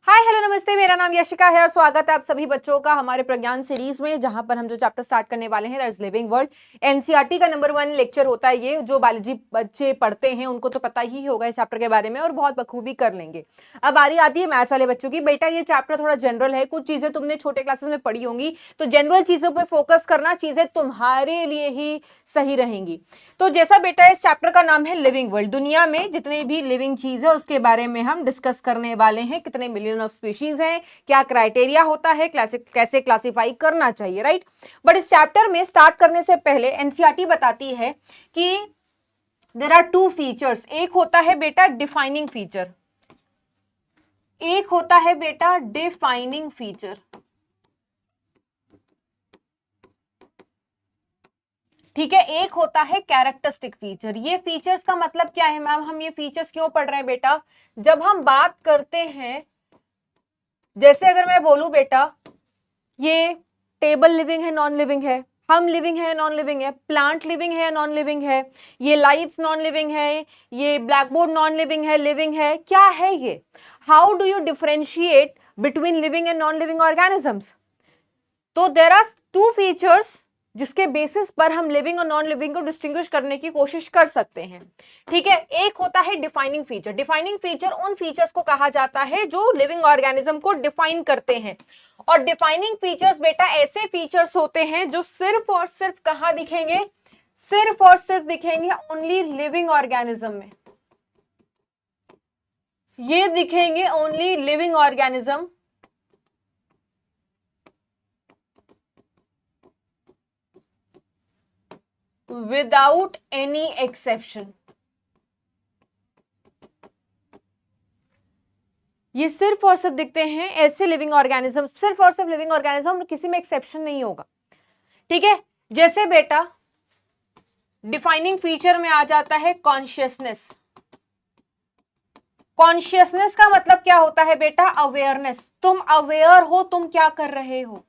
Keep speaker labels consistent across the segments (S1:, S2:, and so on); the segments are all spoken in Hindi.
S1: हाय हेलो नमस्ते, मेरा नाम यशिका है और स्वागत है आप सभी बच्चों का हमारे प्रज्ञान सीरीज में, जहां पर हम जो चैप्टर स्टार्ट करने वाले हैं that is living world. NCERT का नंबर 1 लेक्चर होता है ये। जो बायोलॉजी बच्चे पढ़ते हैं उनको तो पता ही होगा इस चैप्टर के बारे में और बहुत बखूबी कर लेंगे। अब बारी आती है मैथ्स वाले बच्चों की। बेटा ये चैप्टर थोड़ा जनरल है, कुछ चीजें तुमने छोटे क्लासेस में पढ़ी होंगी, तो जनरल चीजों पर फोकस करना, चीजें तुम्हारे लिए ही सही रहेंगी। तो जैसा बेटा इस चैप्टर का नाम है लिविंग वर्ल्ड, दुनिया में जितने भी लिविंग चीज है उसके बारे में हम डिस्कस करने वाले हैं। कितने मिलियन ऑफ स्पीशीज हैं, क्या क्राइटेरिया होता है, कैसे क्लासिफाई करना चाहिए, राइट। बट इस चैप्टर में स्टार्ट करने से पहले एनसीईआरटी बताती है कि देयर आर टू फीचर्स। एक होता है बेटा डिफाइनिंग फीचर, एक होता है बेटा डिफाइनिंग फीचर। ठीक है, एक होता है कैरेक्टरिस्टिक फीचर। ये फीचर्स का मतलब क्या है मैम, हम ये फीचर्स क्यों पढ़ रहे हैं बेटा? जब हम बात करते हैं, जैसे अगर मैं बोलूं बेटा ये टेबल लिविंग है नॉन लिविंग है, हम लिविंग है नॉन लिविंग है, प्लांट लिविंग है नॉन लिविंग है, ये लाइट्स नॉन लिविंग है, ये ब्लैक बोर्ड नॉन लिविंग है, लिविंग है, क्या है ये? How do you differentiate between living and non living organisms? तो देयर आर टू फीचर्स जिसके बेसिस पर हम लिविंग और नॉन लिविंग को डिस्टिंग्विश करने की कोशिश कर सकते हैं। ठीक है, एक होता है डिफाइनिंग फीचर। डिफाइनिंग फीचर उन फीचर्स को कहा जाता है जो लिविंग ऑर्गेनिज्म को डिफाइन करते हैं। और डिफाइनिंग फीचर्स बेटा ऐसे फीचर्स होते हैं जो सिर्फ और सिर्फ कहां दिखेंगे? सिर्फ और सिर्फ दिखेंगे ओनली लिविंग ऑर्गेनिज्म में। ये दिखेंगे only living organism without any exception. ये सिर्फ और सिर्फ दिखते हैं ऐसे लिविंग ऑर्गेनिज्म, सिर्फ और सिर्फ लिविंग ऑर्गेनिज्म, किसी में एक्सेप्शन नहीं होगा। ठीक है, जैसे बेटा डिफाइनिंग फीचर में आ जाता है कॉन्शियसनेस। कॉन्शियसनेस का मतलब क्या होता है बेटा? अवेयरनेस। तुम अवेयर हो तुम क्या कर रहे हो।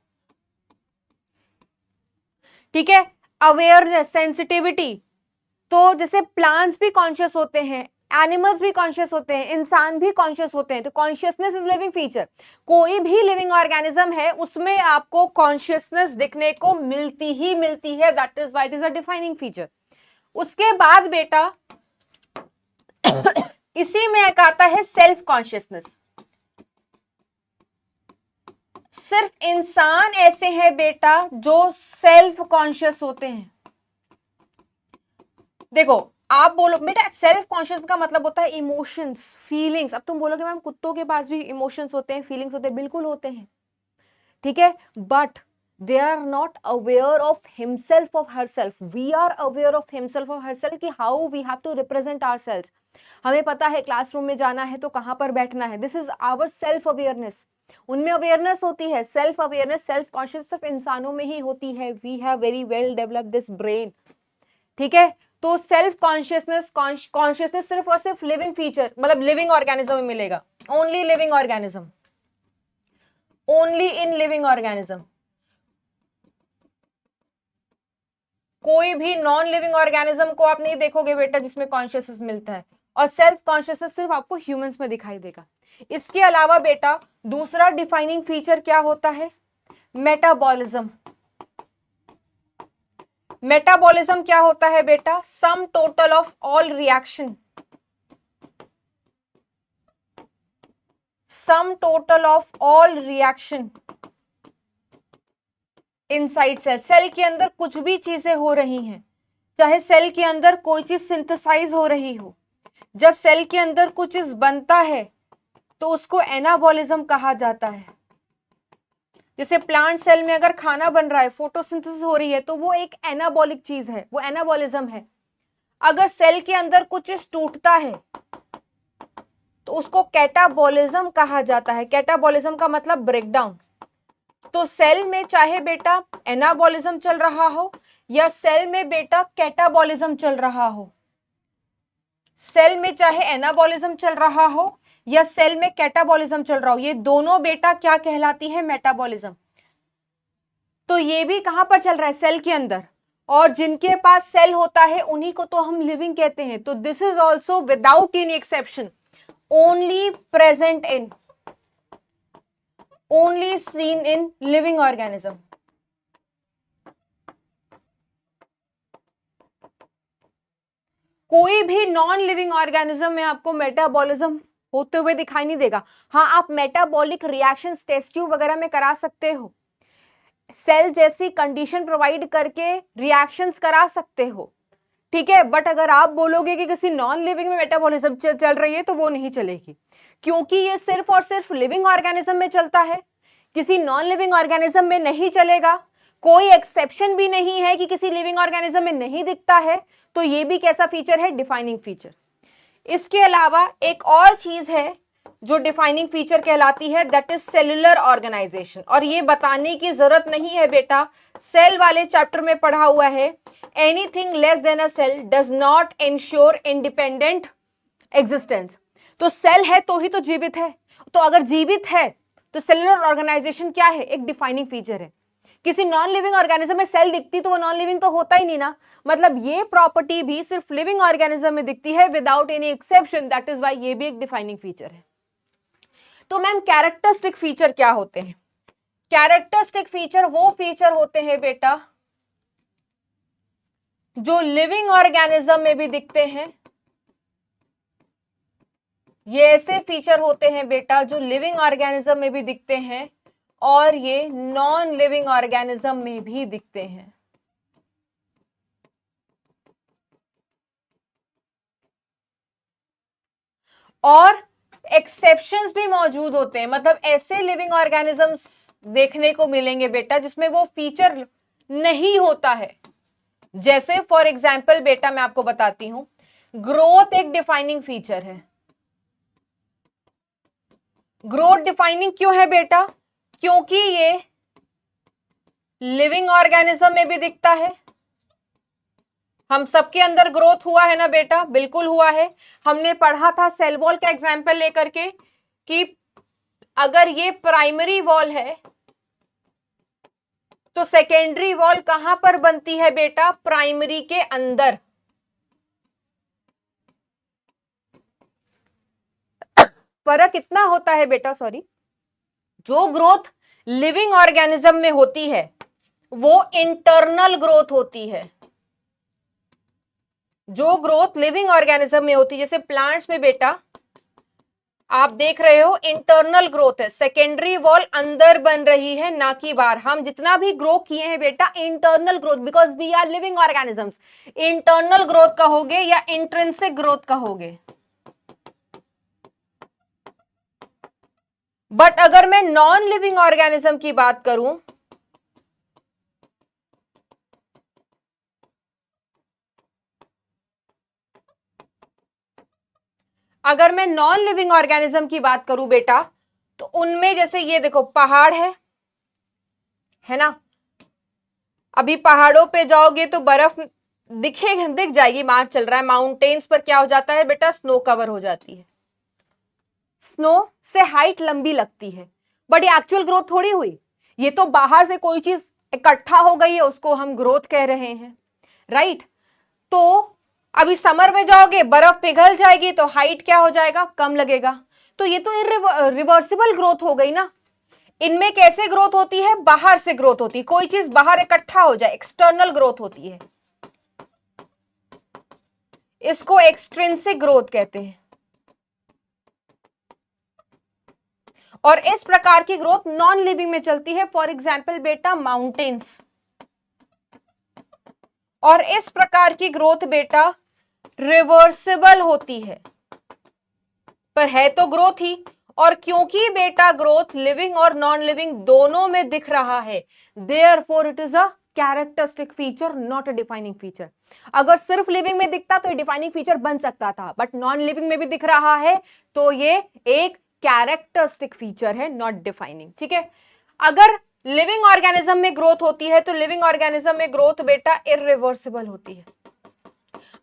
S1: ठीक है, अवेयरनेस, सेंसिटिविटी। तो जैसे प्लांट्स भी कॉन्शियस होते हैं, एनिमल्स भी कॉन्शियस होते हैं, इंसान भी कॉन्शियस होते हैं। तो कॉन्शियसनेस इज लिविंग फीचर। कोई भी लिविंग ऑर्गेनिज्म है उसमें आपको कॉन्शियसनेस दिखने को मिलती ही मिलती है, that is why it is a defining feature. उसके बाद बेटा इसी में एक आता है सेल्फ कॉन्शियसनेस। सिर्फ इंसान ऐसे हैं बेटा जो सेल्फ कॉन्शियस होते हैं। देखो आप बोलो बेटा सेल्फ कॉन्शियस का मतलब होता है इमोशंस, फीलिंग्स। अब तुम बोलोगे मैम कुत्तों के पास भी इमोशंस होते हैं, फीलिंग्स होते हैं, बिल्कुल होते हैं। ठीक है, but they are not aware of himself of herself. We are aware of himself of herself कि how we have to represent ourselves. हमें पता है क्लासरूम में जाना है तो कहां पर बैठना है, this is our self awareness. उनमें अवेयरनेस होती है, सेल्फ अवेयरनेस, सेल्फ कॉन्शियस सिर्फ इंसानों में ही होती है। We have very well developed this brain. ठीक है, तो सेल्फ कॉन्शियसनेस, कॉन्शियसनेस सिर्फ और सिर्फ लिविंग फीचर मतलब लिविंग ऑर्गेनिज्म में मिलेगा। Only living organism, only in living organism. कोई भी नॉन लिविंग ऑर्गेनिज्म को आप नहीं देखोगे बेटा जिसमें कॉन्शियसनेस मिलता है। और सेल्फ कॉन्शियसनेस सिर्फ आपको ह्यूमंस में दिखाई देगा। इसके अलावा बेटा दूसरा डिफाइनिंग फीचर क्या होता है? मेटाबॉलिज्म। मेटाबॉलिज्म क्या होता है बेटा? Sum total of all reaction, sum total of all reaction inside cell. Cell के अंदर कुछ भी चीजें हो रही हैं, चाहे सेल के अंदर कोई चीज सिंथेसाइज हो रही हो, जब सेल के अंदर कुछ चीज बनता है तो उसको एनाबॉलिज्म कहा जाता है। जैसे प्लांट सेल में अगर खाना बन रहा है, फोटोसिंथेसिस हो रही है, तो वो एक एनाबॉलिक चीज है, वो एनाबॉलिज्म है। अगर सेल के अंदर कुछ चीज टूटता है तो उसको कैटाबॉलिज्म कहा जाता है। कैटाबॉलिज्म का मतलब ब्रेकडाउन। तो सेल में चाहे बेटा एनाबॉलिज्म चल रहा हो या सेल में बेटा कैटाबॉलिज्म चल रहा हो, सेल में चाहे एनाबॉलिज्म चल रहा हो या सेल में कैटाबॉलिज्म चल रहा हो, ये दोनों बेटा क्या कहलाती है? मेटाबॉलिज्म। तो ये भी कहां पर चल रहा है? सेल के अंदर। और जिनके पास सेल होता है उन्हीं को तो हम लिविंग कहते हैं। तो this is also without any exception only present in only seen in living organism. कोई भी नॉन लिविंग ऑर्गेनिज्म में आपको मेटाबॉलिज्म होते हुए दिखाई नहीं देगा। हाँ, आप मेटाबॉलिक रिएक्शंस टेस्ट ट्यूब वगैरह में करा सकते हो, सेल जैसी कंडीशन प्रोवाइड करके रिएक्शंस करा सकते हो, ठीक है, बट अगर आप बोलोगे कि किसी नॉन लिविंग में मेटाबॉलिज्म चल रही है तो वो नहीं चलेगी, क्योंकि ये सिर्फ और सिर्फ लिविंग ऑर्गेनिज्म में चलता है, किसी नॉन लिविंग ऑर्गेनिज्म में नहीं चलेगा। कोई एक्सेप्शन भी नहीं है कि किसी लिविंग ऑर्गेनिज्म में नहीं दिखता है, तो ये भी कैसा फीचर है? Defining feature. इसके अलावा एक और चीज है जो डिफाइनिंग फीचर कहलाती है, दैट इज सेलुलर ऑर्गेनाइजेशन। और ये बताने की जरूरत नहीं है बेटा, सेल वाले चैप्टर में पढ़ा हुआ है, anything less than a cell does not ensure independent existence. तो सेल है तो ही तो जीवित है, तो अगर जीवित है तो सेलुलर ऑर्गेनाइजेशन क्या है? एक डिफाइनिंग फीचर है। किसी नॉन लिविंग ऑर्गेनिज्म में सेल दिखती तो वो नॉन लिविंग तो होता ही नहीं ना, मतलब ये प्रॉपर्टी भी सिर्फ लिविंग ऑर्गेनिज्म में दिखती है without any exception, that is why ये भी एक डिफाइनिंग फीचर है। तो मैम कैरेक्टरिस्टिक फीचर क्या होते हैं? कैरेक्टरिस्टिक फीचर वो फीचर होते हैं बेटा जो लिविंग ऑर्गेनिज्म में भी दिखते हैं, ये ऐसे फीचर होते हैं बेटा जो लिविंग ऑर्गेनिज्म में भी दिखते हैं और ये नॉन लिविंग ऑर्गेनिज्म में भी दिखते हैं। और एक्सेप्शंस भी मौजूद होते हैं, मतलब ऐसे लिविंग ऑर्गेनिजम्स देखने को मिलेंगे बेटा जिसमें वो फीचर नहीं होता है। जैसे फॉर एग्जांपल बेटा मैं आपको बताती हूं, ग्रोथ एक डिफाइनिंग फीचर है। ग्रोथ डिफाइनिंग क्यों है बेटा? क्योंकि ये लिविंग ऑर्गेनिज्म में भी दिखता है। हम सबके अंदर ग्रोथ हुआ है ना बेटा? बिल्कुल हुआ है। हमने पढ़ा था सेल वॉल का एग्जांपल लेकर के कि अगर ये प्राइमरी वॉल है तो सेकेंडरी वॉल कहां पर बनती है बेटा? प्राइमरी के अंदर। फर्क इतना होता है बेटा, सॉरी, जो ग्रोथ लिविंग ऑर्गेनिज्म में होती है वो इंटरनल ग्रोथ होती है। जो ग्रोथ लिविंग ऑर्गेनिज्म में होती है, जैसे प्लांट्स में बेटा आप देख रहे हो इंटरनल ग्रोथ है, सेकेंडरी वॉल अंदर बन रही है ना कि बाहर। हम जितना भी ग्रो किए हैं बेटा internal growth, because we are living organisms, internal growth कहोगे या इंट्रिंसिक ग्रोथ कहोगे। बट अगर मैं नॉन लिविंग ऑर्गेनिज्म की बात करूं, अगर मैं नॉन लिविंग ऑर्गेनिज्म की बात करूं बेटा, तो उनमें जैसे ये देखो पहाड़ है ना, अभी पहाड़ों पे जाओगे तो बर्फ दिख जाएगी, मार्च चल रहा है, माउंटेन्स पर क्या हो जाता है बेटा? स्नो कवर हो जाती है, स्नो से हाइट लंबी लगती है, बट ये एक्चुअल ग्रोथ थोड़ी हुई, ये तो बाहर से कोई चीज इकट्ठा हो गई है, उसको हम ग्रोथ कह रहे हैं, राइट। तो अभी समर में जाओगे बर्फ पिघल जाएगी तो हाइट क्या हो जाएगा? कम लगेगा। तो ये तो रिवर्सिबल ग्रोथ हो गई ना। इनमें कैसे ग्रोथ होती है? बाहर से ग्रोथ होती है, कोई चीज बाहर इकट्ठा हो जाए, एक्सटर्नल ग्रोथ होती है, इसको एक्सट्रिंसिक ग्रोथ कहते हैं। और इस प्रकार की ग्रोथ नॉन लिविंग में चलती है, फॉर एग्जाम्पल बेटा माउंटेन्स। और इस प्रकार की ग्रोथ बेटा रिवर्सिबल होती है, पर है तो ग्रोथ ही। और क्योंकि बेटा ग्रोथ लिविंग और नॉन लिविंग दोनों में दिख रहा है, therefore it is a characteristic feature, not a defining feature. अगर सिर्फ लिविंग में दिखता तो डिफाइनिंग फीचर बन सकता था, बट नॉन लिविंग में भी दिख रहा है तो ये एक कैरेक्टरिस्टिक फीचर है, नॉट डिफाइनिंग, ठीक है। अगर लिविंग ऑर्गेनिज्म में ग्रोथ होती है तो लिविंग ऑर्गेनिज्म में ग्रोथ बेटा इरिवर्सिबल होती है।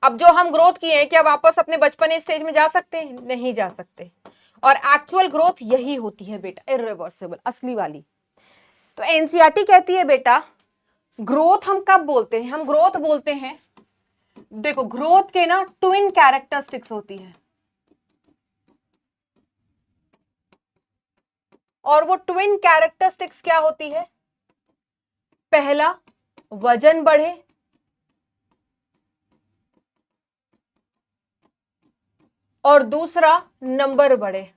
S1: अब जो हम ग्रोथ किए हैं क्या वापस अपने बचपन स्टेज में जा सकते हैं? नहीं जा सकते। और एक्चुअल ग्रोथ यही होती है बेटा, इरिवर्सिबल, असली वाली। तो एनसीईआरटी कहती है बेटा ग्रोथ हम कब बोलते हैं? हम ग्रोथ बोलते हैं, देखो ग्रोथ के ना ट्विन कैरेक्टरिस्टिक्स होती है। और वो ट्विन कैरेक्टरिस्टिक्स क्या होती है? पहला, वजन बढ़े, और दूसरा, नंबर बढ़े।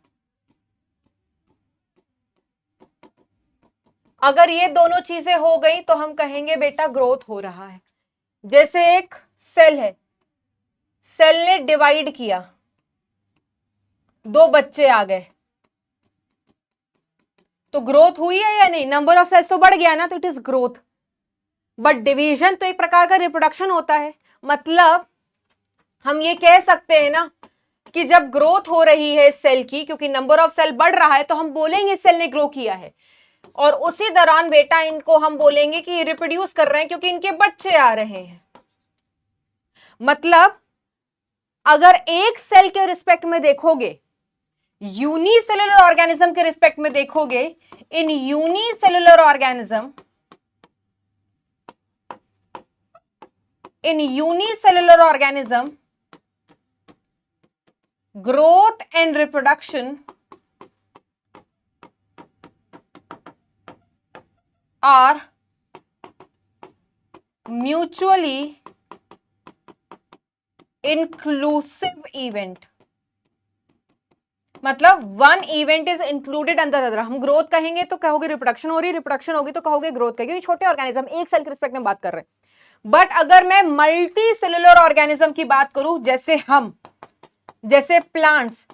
S1: अगर ये दोनों चीजें हो गई तो हम कहेंगे बेटा ग्रोथ हो रहा है। जैसे एक सेल है, सेल ने डिवाइड किया, 2 बच्चे आ गए, तो ग्रोथ हुई है या नहीं? नंबर ऑफ सेल्स तो बढ़ गया ना, तो it is growth. But division तो एक प्रकार का रिप्रोडक्शन होता है। मतलब हम ये कह सकते हैं ना कि जब ग्रोथ हो रही है सेल की, क्योंकि नंबर ऑफ सेल बढ़ रहा है, तो हम बोलेंगे सेल ने ग्रो किया है। और उसी दौरान बेटा इनको हम बोलेंगे कि ये रिप्रोड्यूस कर रहे हैं क्योंकि इनके बच्चे आ रहे हैं। मतलब अगर एक सेल के रिस्पेक्ट में देखोगे, यूनिसेलुलर ऑर्गेनिज्म के रिस्पेक्ट में देखोगे, इन unicellular organism, growth and reproduction are mutually inclusive event। मतलब one event is included under other. हम ग्रोथ कहेंगे तो कहोगे रिप्रोडक्शन हो रही, रिप्रोडक्शन होगी तो कहोगे ग्रोथ कहेंगे, छोटे ऑर्गेनिज्म, एक सेल के रिस्पेक्ट में बात कर रहे हैं। बट अगर मैं मल्टी सेलुलर ऑर्गेनिज्म की बात करूं, जैसे हम, जैसे प्लांट्स,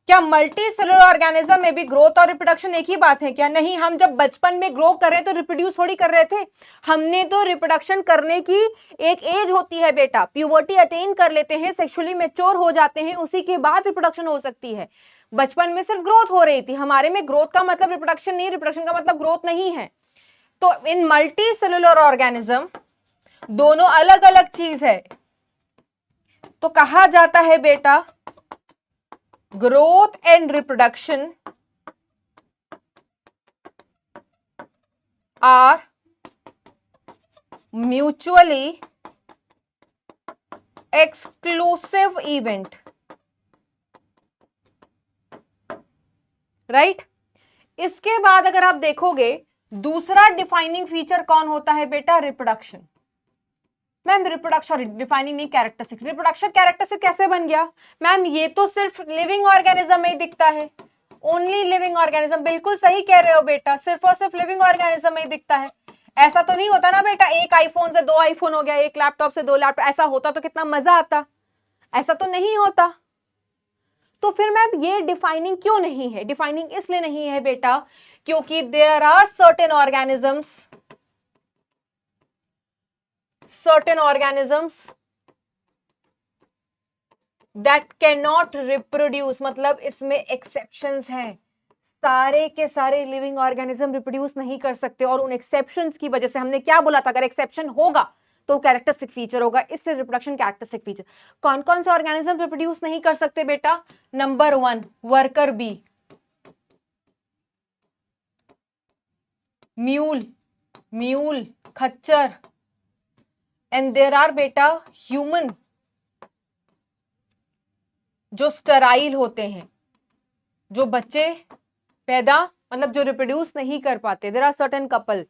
S1: क्या मल्टी सेलुलर ऑर्गेनिज्म में भी ग्रोथ और रिप्रोडक्शन एक ही बात है क्या? नहीं। हम जब बचपन में ग्रो कर रहे तो रिप्रोड्यूस थोड़ी कर रहे थे, हमने तो रिप्रोडक्शन करने की एक एज होती है बेटा, प्यूबर्टी अटेन कर लेते हैं, सेक्सुअली मैच्योर हो जाते हैं, उसी के बाद रिप्रोडक्शन हो सकती है। बचपन में सिर्फ ग्रोथ हो रही थी हमारे में, ग्रोथ का मतलब रिप्रोडक्शन नहीं, रिप्रोडक्शन का मतलब ग्रोथ नहीं है। तो इन मल्टी सेलुलर ऑर्गेनिज्म दोनों अलग अलग चीज है, तो कहा जाता है बेटा growth and reproduction are mutually exclusive event, right? इसके बाद अगर आप देखोगे, दूसरा डिफाइनिंग फीचर कौन होता है बेटा? रिप्रोडक्शन। मैम रिप्रोडक्शन डिफाइनिंग नहीं, कैरेक्टरिस्टिक। रिप्रोडक्शन कैरेक्टरिस्टिक कैसे बन गया? मैम ये तो सिर्फ लिविंग ऑर्गेनिज्म में ही दिखता है, ओनली लिविंग ऑर्गेनिज्म। बिल्कुल सही कह रहे हो बेटा, सिर्फ और सिर्फ लिविंग ऑर्गेनिज्म में ही दिखता है। ऐसा तो नहीं होता ना बेटा, एक आईफोन से 2 आईफोन हो गया, एक लैपटॉप से 2 लैपटॉप, ऐसा होता तो कितना मजा आता। ऐसा तो नहीं होता। तो फिर मैम ये डिफाइनिंग क्यों नहीं है? डिफाइनिंग इसलिए नहीं है बेटा क्योंकि there are certain organisms that cannot reproduce। मतलब इसमें एक्सेप्शंस हैं, सारे के सारे लिविंग ऑर्गेनिज्म रिप्रोड्यूस नहीं कर सकते, और उन एक्सेप्शंस की वजह से हमने क्या बोला था, अगर एक्सेप्शन होगा तो कैरेक्टरिस्टिक फीचर होगा, इसलिए रिप्रोडक्शन कैरेक्टरिस्टिक फीचर। कौन कौन से ऑर्गेनिज्म रिप्रोड्यूस नहीं कर सकते बेटा? नंबर 1 वर्कर बी, म्यूल, खच्चर, एंड देयर आर बेटा ह्यूमन जो स्टेराइल होते हैं, जो बच्चे पैदा, मतलब जो रिप्रोड्यूस नहीं कर पाते। There are certain couple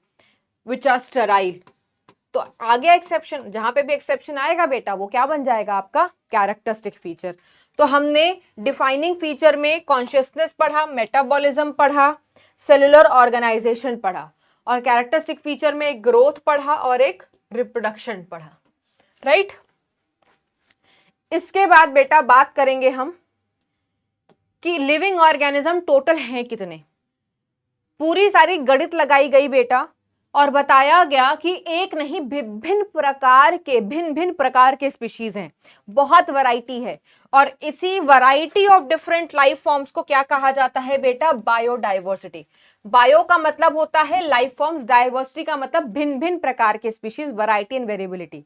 S1: which are sterile. तो आ गया एक्सेप्शन, जहां पे भी एक्सेप्शन आएगा बेटा वो क्या बन जाएगा? आपका कैरेक्टरिस्टिक फीचर। तो हमने डिफाइनिंग फीचर में कॉन्शियसनेस पढ़ा, मेटाबॉलिज्म पढ़ा, सेलुलर ऑर्गेनाइजेशन पढ़ा, और कैरेक्टरिस्टिक फीचर में एक ग्रोथ पढ़ा और एक रिप्रोडक्शन पढ़ा, राइट? इसके बाद बेटा बात करेंगे हम कि लिविंग ऑर्गेनिज्म टोटल हैं कितने। पूरी सारी गणित लगाई गई बेटा, और बताया गया कि एक नहीं, भिन्न प्रकार के स्पीशीज हैं, बहुत वैरायटी है। और इसी variety of different life forms को क्या कहा जाता है बेटा? बायोडाइवर्सिटी। बायो का मतलब होता है लाइफ फॉर्म्स, डाइवर्सिटी का मतलब भिन्न प्रकार के species, variety and variability.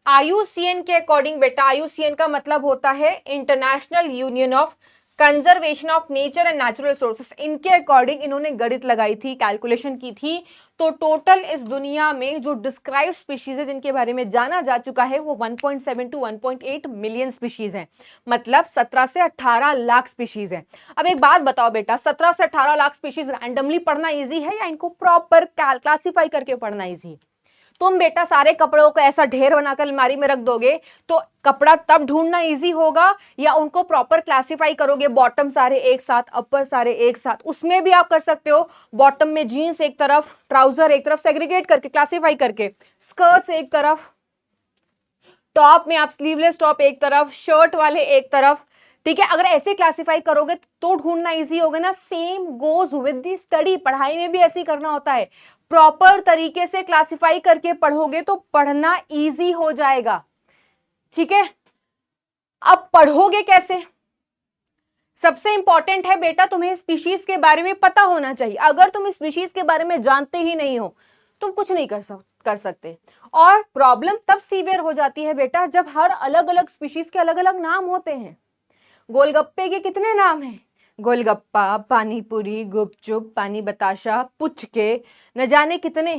S1: IUCN के अकॉर्डिंग बेटा, IUCN का मतलब होता है international union of conservation of nature and natural resources. इनके अकॉर्डिंग इन्होंने गणित लगाई थी, कैलकुलेशन की थी, तो टोटल इस दुनिया में जो डिस्क्राइब स्पीशीज है जिनके बारे में जाना जा चुका है वो 1.7 टू 1.8 मिलियन स्पीशीज हैं, मतलब 17 से 18 लाख स्पीशीज हैं। अब एक बात बताओ बेटा, 17 से 18 लाख स्पीशीज रैंडमली पढ़ना इजी है या इनको प्रॉपर क्लासिफाई करके पढ़ना इजी है? तुम बेटा सारे कपड़ों को ऐसा ढेर बनाकर अलमारी में रख दोगे तो कपड़ा तब ढूंढना इजी होगा या उनको प्रॉपर क्लासिफाई करोगे, बॉटम सारे एक साथ, अपर सारे एक साथ? उसमें भी आप कर सकते हो, बॉटम में जीन्स एक तरफ, ट्राउजर एक तरफ, सेग्रीगेट करके क्लासिफाई करके, स्कर्ट्स एक तरफ, टॉप में आप स्लीवलेस टॉप एक तरफ, शर्ट वाले एक तरफ, ठीक है? अगर ऐसे क्लासिफाई करोगे तो ढूंढना इजी होगा ना। Same goes with the study, पढ़ाई में भी ऐसे ही करना होता है, प्रॉपर तरीके से क्लासिफाई करके पढ़ोगे तो पढ़ना इजी हो जाएगा, ठीक है? अब पढ़ोगे कैसे? सबसे इंपॉर्टेंट है बेटा तुम्हें स्पीशीज के बारे में पता होना चाहिए। अगर तुम स्पीशीज के बारे में जानते ही नहीं हो तुम कुछ नहीं कर सकते। और प्रॉब्लम तब सीवियर हो जाती है बेटा जब हर अलग अलग स्पीशीज के अलग अलग नाम होते हैं। गोलगप्पे के कितने नाम हैं? गोलगप्पा, पानीपुरी, गुपचुप, पानी बताशा, पुचके, न जाने कितने,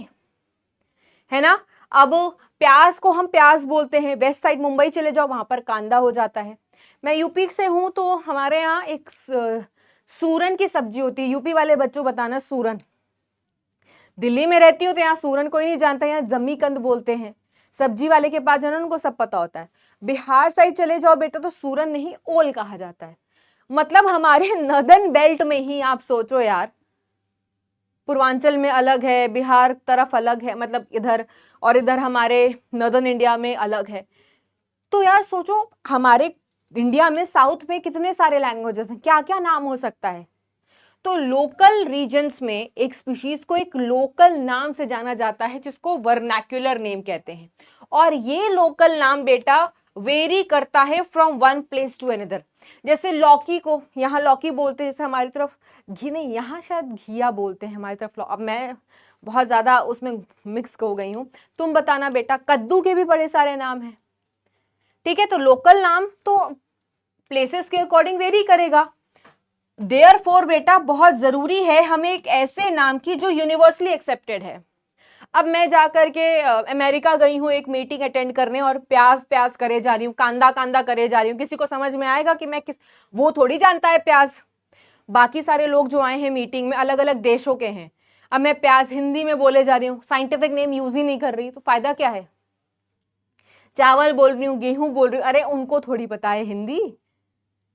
S1: है ना? अब प्याज को हम प्याज बोलते हैं, वेस्ट साइड मुंबई चले जाओ वहां पर कांदा हो जाता है। मैं यूपी से हूं तो हमारे यहाँ एक सूरन की सब्जी होती है, यूपी वाले बच्चों बताना सूरन। दिल्ली में रहती हो तो यहाँ सूरन कोई नहीं जानता, यहाँ जमी कंद बोलते हैं। सब्जी वाले के पास जाना उनको सब पता होता है। बिहार साइड चले जाओ बेटा तो सूरन नहीं ओल कहा जाता है। मतलब हमारे नर्दर्न बेल्ट में ही आप सोचो यार, पूर्वांचल में अलग है, बिहार तरफ अलग है, मतलब इधर, और इधर हमारे नर्दर्न इंडिया में अलग है। तो यार सोचो हमारे इंडिया में साउथ में कितने सारे लैंग्वेजेस हैं, क्या क्या नाम हो सकता है। तो लोकल रीजन्स में एक स्पीशीज को एक लोकल नाम से जाना जाता है जिसको वर्नाक्युलर नेम कहते हैं। और ये लोकल नाम बेटा वेरी करता है from one place to another. जैसे लौकी को यहाँ लौकी बोलते हैं, जैसे हमारी तरफ घी, नहीं यहाँ शायद घिया बोलते हैं, हमारी तरफ अब मैं बहुत ज्यादा उसमें मिक्स हो गई हूं, तुम बताना बेटा। कद्दू के भी बड़े सारे नाम हैं, ठीक है? तो लोकल नाम तो प्लेसेस के अकॉर्डिंग वेरी करेगा। देयरफॉर बेटा बहुत जरूरी है हमें एक ऐसे नाम की जो यूनिवर्सली एक्सेप्टेड है। अब मैं जाकर के अमेरिका गई हूँ एक मीटिंग अटेंड करने और प्याज प्याज करे जा रही हूँ, कांदा कांदा करे जा रही हूँ, किसी को समझ में आएगा कि मैं किस, वो थोड़ी जानता है प्याज। बाकी सारे लोग जो आए हैं मीटिंग में अलग अलग देशों के हैं। अब मैं प्याज हिंदी में बोले जा रही हूँ, साइंटिफिक नेम यूज ही नहीं कर रही, तो फायदा क्या है? चावल बोल रही हूँ, गेहूं बोल रही हूँ, अरे उनको थोड़ी पता है हिंदी,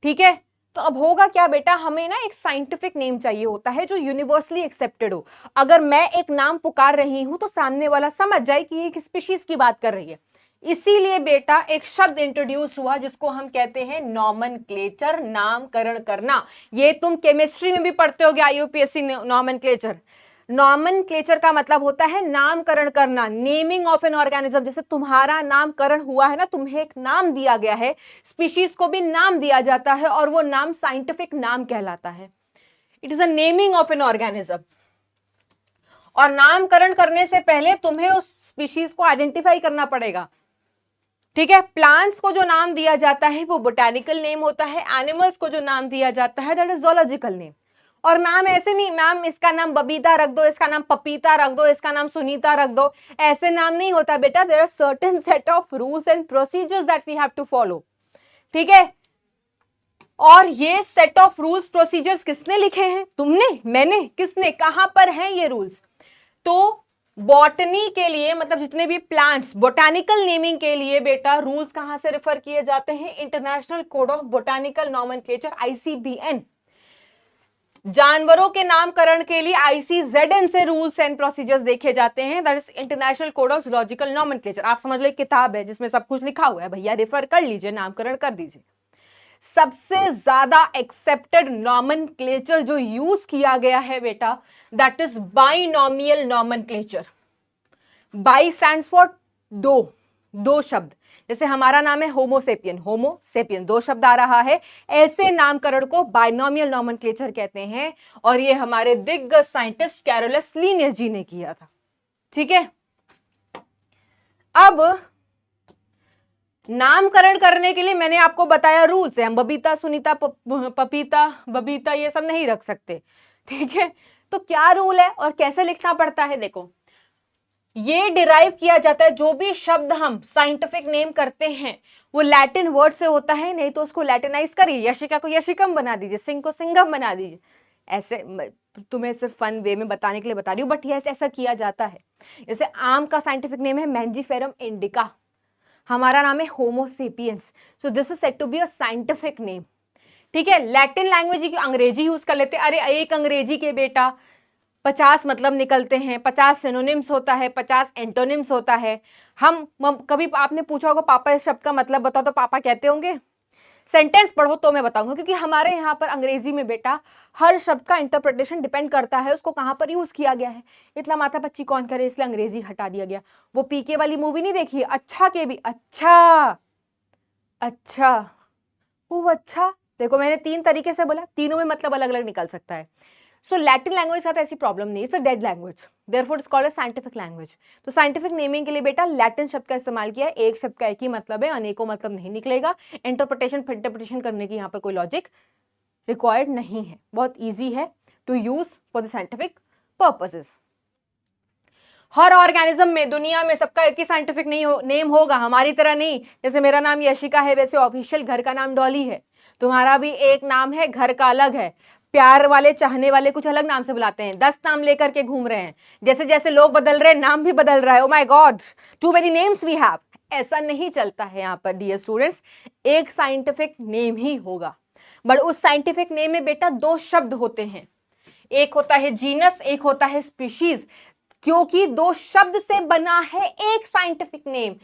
S1: ठीक है? तो अब होगा क्या बेटा, हमें ना एक साइंटिफिक नेम चाहिए होता है जो यूनिवर्सली एक्सेप्टेड हो। अगर मैं एक नाम पुकार रही हूं तो सामने वाला समझ जाए कि ये एक स्पीशीज की बात कर रही है। इसीलिए बेटा एक शब्द इंट्रोड्यूस हुआ जिसको हम कहते हैं नॉमेनक्लेचर, नामकरण करना। ये तुम केमिस्ट्री में भी पढ़ते होगे, आईयूपीएससी नॉमेनक्लेचर। नॉमेनक्लेचर का मतलब होता है नामकरण करना, नेमिंग ऑफ एन ऑर्गेनिज्म। जैसे तुम्हारा नामकरण हुआ है ना, तुम्हें एक नाम दिया गया है, स्पीशीज को भी नाम दिया जाता है और वो नाम साइंटिफिक नाम कहलाता है। It is a naming of an organism. और नामकरण करने से पहले तुम्हें उस स्पीशीज को आइडेंटिफाई करना पड़ेगा, ठीक है? प्लांट्स को जो नाम दिया जाता है वो बोटैनिकल नेम होता है, एनिमल्स को जो नाम दिया जाता है दैट इज ज़ूलॉजिकल नेम। और नाम ऐसे नहीं, मैम इसका नाम बबीता रख दो, इसका नाम पपीता रख दो, इसका नाम सुनीता रख दो, ऐसे नाम नहीं होता बेटा। There are certain set of rules and procedures that we have to follow, ठीक है? और ये सेट ऑफ रूल्स प्रोसीजर्स किसने लिखे हैं? तुमने, मैंने, किसने, कहां पर हैं ये रूल्स? तो बॉटनी के लिए, मतलब जितने भी प्लांट्स, बोटानिकल नेमिंग के लिए बेटा रूल्स कहां से रेफर किए जाते हैं? International code of botanical nomenclature, ICBN. जानवरों के नामकरण के लिए ICZN से रूल्स एंड प्रोसीजर्स देखे जाते हैं, that is international code of zoological nomenclature. आप समझ लो एक किताब है जिसमें सब कुछ लिखा हुआ है, भैया रेफर कर लीजिए, नामकरण कर दीजिए। सबसे ज्यादा एक्सेप्टेड नॉमेनक्लेचर जो यूज किया गया है बेटा that is binomial nomenclature. By stands for दो, दो शब्द। जैसे हमारा नाम है होमोसेपियन, होमोसेपियन दो शब्द आ रहा है, ऐसे नामकरण को बाइनोमियल नॉमेनक्लेचर कहते हैं। और ये हमारे दिग्गज साइंटिस्ट कैरोलस लिनियस जी ने किया था, ठीक है? अब नामकरण करने के लिए मैंने आपको बताया रूल्स है, हम बबीता, सुनीता, पपीता, बबीता ये सब नहीं रख सकते, ठीक है, तो क्या रूल है और कैसे लिखना पड़ता है, देखो ये डिराइव किया जाता है, जो भी शब्द हम साइंटिफिक नेम करते हैं वो लैटिन वर्ड से होता है, नहीं तो उसको लैटिनाइज करिए, यशिका को यशिकम बना दीजिए, सिंह को सिंगम बना दीजिए। ऐसे तुम्हें सिर्फ फन वे में बताने के लिए बता रही हूँ, बट यस ऐसा किया जाता है। जैसे आम का साइंटिफिक नेम है मैंजीफेरम इंडिका, हमारा नाम है homo sapiens, so this is said to be a scientific name. ठीक है, लैटिन लैंग्वेज की अंग्रेजी यूज कर लेते, अरे एक अंग्रेजी के बेटा 50 मतलब निकलते हैं, 50 सिनोनिम्स होता है, 50 एंटोनिम्स होता है। हम कभी आपने पूछा होगा पापा इस शब्द का मतलब बताओ, तो पापा कहते होंगे सेंटेंस पढ़ो तो मैं बताऊंगा, क्योंकि हमारे यहाँ पर अंग्रेजी में बेटा हर शब्द का इंटरप्रिटेशन डिपेंड करता है उसको कहाँ पर यूज किया गया है। इतना माथा पच्ची कौन करे, इसलिए अंग्रेजी हटा दिया गया। वो पीके वाली मूवी नहीं देखी, अच्छा के भी अच्छा, अच्छा वो अच्छा, देखो मैंने 3 तरीके से बोला, तीनों में मतलब अलग अलग निकल सकता है। सो लैटिन लैंग्वेज साथ ऐसी प्रॉब्लम नहीं, it's a dead language, therefore it's called a scientific language. तो साइंटिफिक नेमिंग के लिए बेटा लैटिन शब्द का इस्तेमाल किया है, एक शब्द का एक ही मतलब है, अनेकों मतलब नहीं निकलेगा। इंटरप्रिटेशन करने की यहाँ पर कोई लॉजिक रिक्वायर्ड नहीं है, बहुत ईजी है to use for the scientific purposes. हर ऑर्गेनिज्म में दुनिया में सबका एक ही साइंटिफिक नेम होगा, हमारी तरह नहीं, जैसे मेरा नाम यशिका है वैसे ऑफिशियल घर का नाम डॉली है, तुम्हारा भी एक नाम है, घर का अलग है। प्यार वाले चाहने वाले कुछ अलग नाम से बुलाते हैं, 10 नाम लेकर के घूम रहे हैं, जैसे जैसे लोग बदल रहे हैं नाम भी बदल रहा है। Oh my god, too many names we have, ऐसा नहीं चलता है यहाँ पर डियर स्टूडेंट्स, एक साइंटिफिक नेम ही होगा। बट उस साइंटिफिक नेम में बेटा 2 शब्द होते हैं, एक होता है जीनस, एक होता है स्पीशीज, क्योंकि 2 शब्द से बना है एक साइंटिफिक नेम,